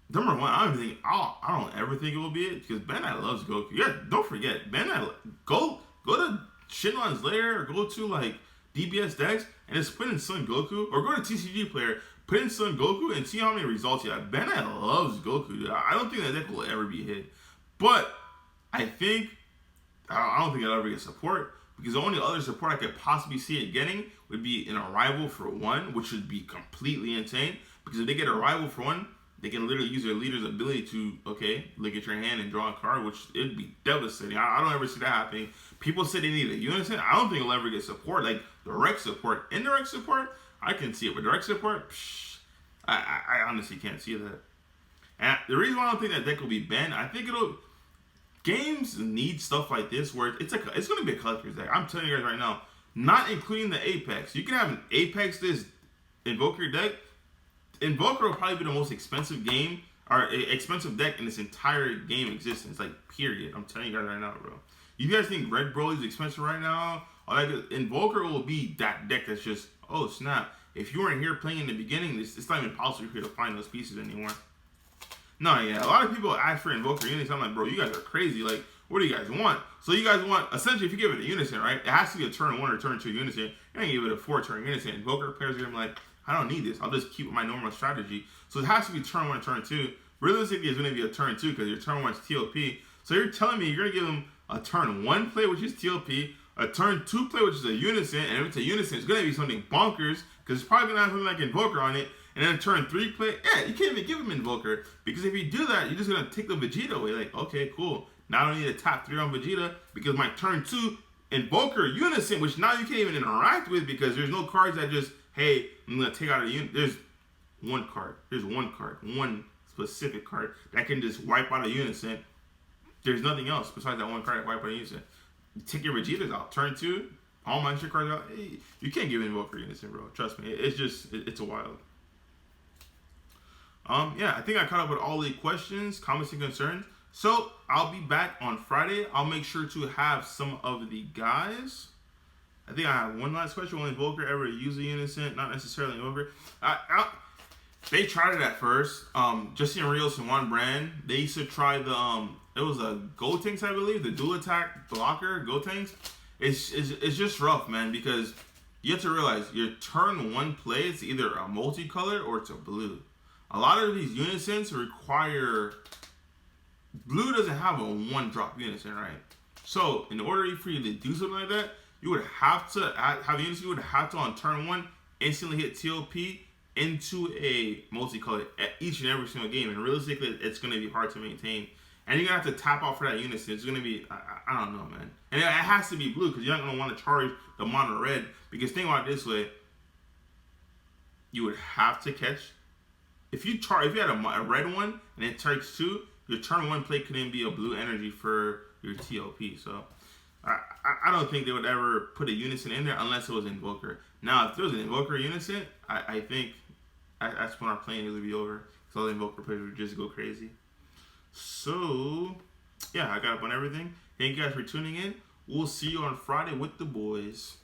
number 1, I don't ever think it will be it because Bandai loves Goku. Yeah, don't forget Bandai. Go to Shinran's Lair or go to like DBS decks and just put in Son Goku, or go to TCG Player, put in Son Goku, and see how many results you have. Bandai loves Goku, dude. I don't think that deck will ever be hit, but I don't think it'll ever get support. Because the only other support I could possibly see it getting would be an Arrival for 1, which would be completely insane. Because if they get Arrival for 1, they can literally use their leader's ability to, okay, look at your hand and draw a card, which it'd be devastating. I don't ever see that happening. People say they need a Unison. I don't think it'll ever get support. Like, direct support. Indirect support, I can see it. But direct support, I honestly can't see that. And the reason why I don't think that deck will be banned, I think games need stuff like this where it's going to be a collector's deck. I'm telling you guys right now, not including the Apex. You can have an Apex this Invoker deck. Invoker will probably be the most expensive game or expensive deck in this entire game existence. Like, period. I'm telling you guys right now, bro. You guys think Red Broly is expensive right now? Invoker will be that deck that's just, oh snap. If you weren't here playing in the beginning, it's not even possible for you to find those pieces anymore. No, yeah, a lot of people ask for Invoker Unison. I'm like, bro, you guys are crazy. Like, what do you guys want? So you guys want, essentially, if you give it a Unison, right? It has to be a turn 1 or turn 2 Unison. You don't give it a 4-turn Unison. Invoker players are gonna be like, I don't need this. I'll just keep with my normal strategy. So it has to be turn 1 or turn 2. Realistically, it's gonna be a turn 2 because your turn 1 is TOP. So you're telling me you're gonna give them a turn 1 play, which is TOP, a turn 2 play, which is a Unison, and if it's a Unison, it's gonna be something bonkers because it's probably gonna have something like Invoker on it. And then turn 3 play, yeah, you can't even give him Invoker. Because if you do that, you're just going to take the Vegeta away. Like, okay, cool. Now I don't need a tap 3 on Vegeta because my turn 2 Invoker Unison, which now you can't even interact with because there's no cards that just, hey, I'm going to take out a unit. There's one card. There's one card. One specific card that can just wipe out a Unison. There's nothing else besides that one card that wipe out a Unison. Take your Vegetas out. Turn 2, all my extra cards out. Hey, you can't give Invoker Unison, bro. Trust me. It's a wild. Yeah, I think I caught up with all the questions, comments, and concerns. So I'll be back on Friday. I'll make sure to have some of the guys. I think I have one last question. Will Invoker ever use a Unison? Not necessarily Invoker. They tried it at first. Justin Rios and Juan Brand, they used to try the it was a Gotenks, I believe, the dual attack blocker Gotenks. It's just rough, man, because you have to realize your turn 1 play, it's either a multicolor or it's a blue. A lot of these Unisons require... Blue doesn't have a 1-drop Unison, right? So, in order for you to do something like that, you would have to have Unison, you would have to, on turn 1, instantly hit TOP into a multicolored each and every single game, and realistically, it's going to be hard to maintain. And you're going to have to tap out for that unison. It's going to be, I don't know, man. And it has to be blue because you're not going to want to charge the mono red. Because think about it this way, you would have to catch. If you had a red one and it takes 2, your turn 1 play couldn't be a blue energy for your TOP. So I don't think they would ever put a unison in there unless it was Invoker. Now, if there was an Invoker unison, I think that's when our playing would be over. Because all the Invoker players would just go crazy. So, yeah, I got up on everything. Thank you guys for tuning in. We'll see you on Friday with the boys.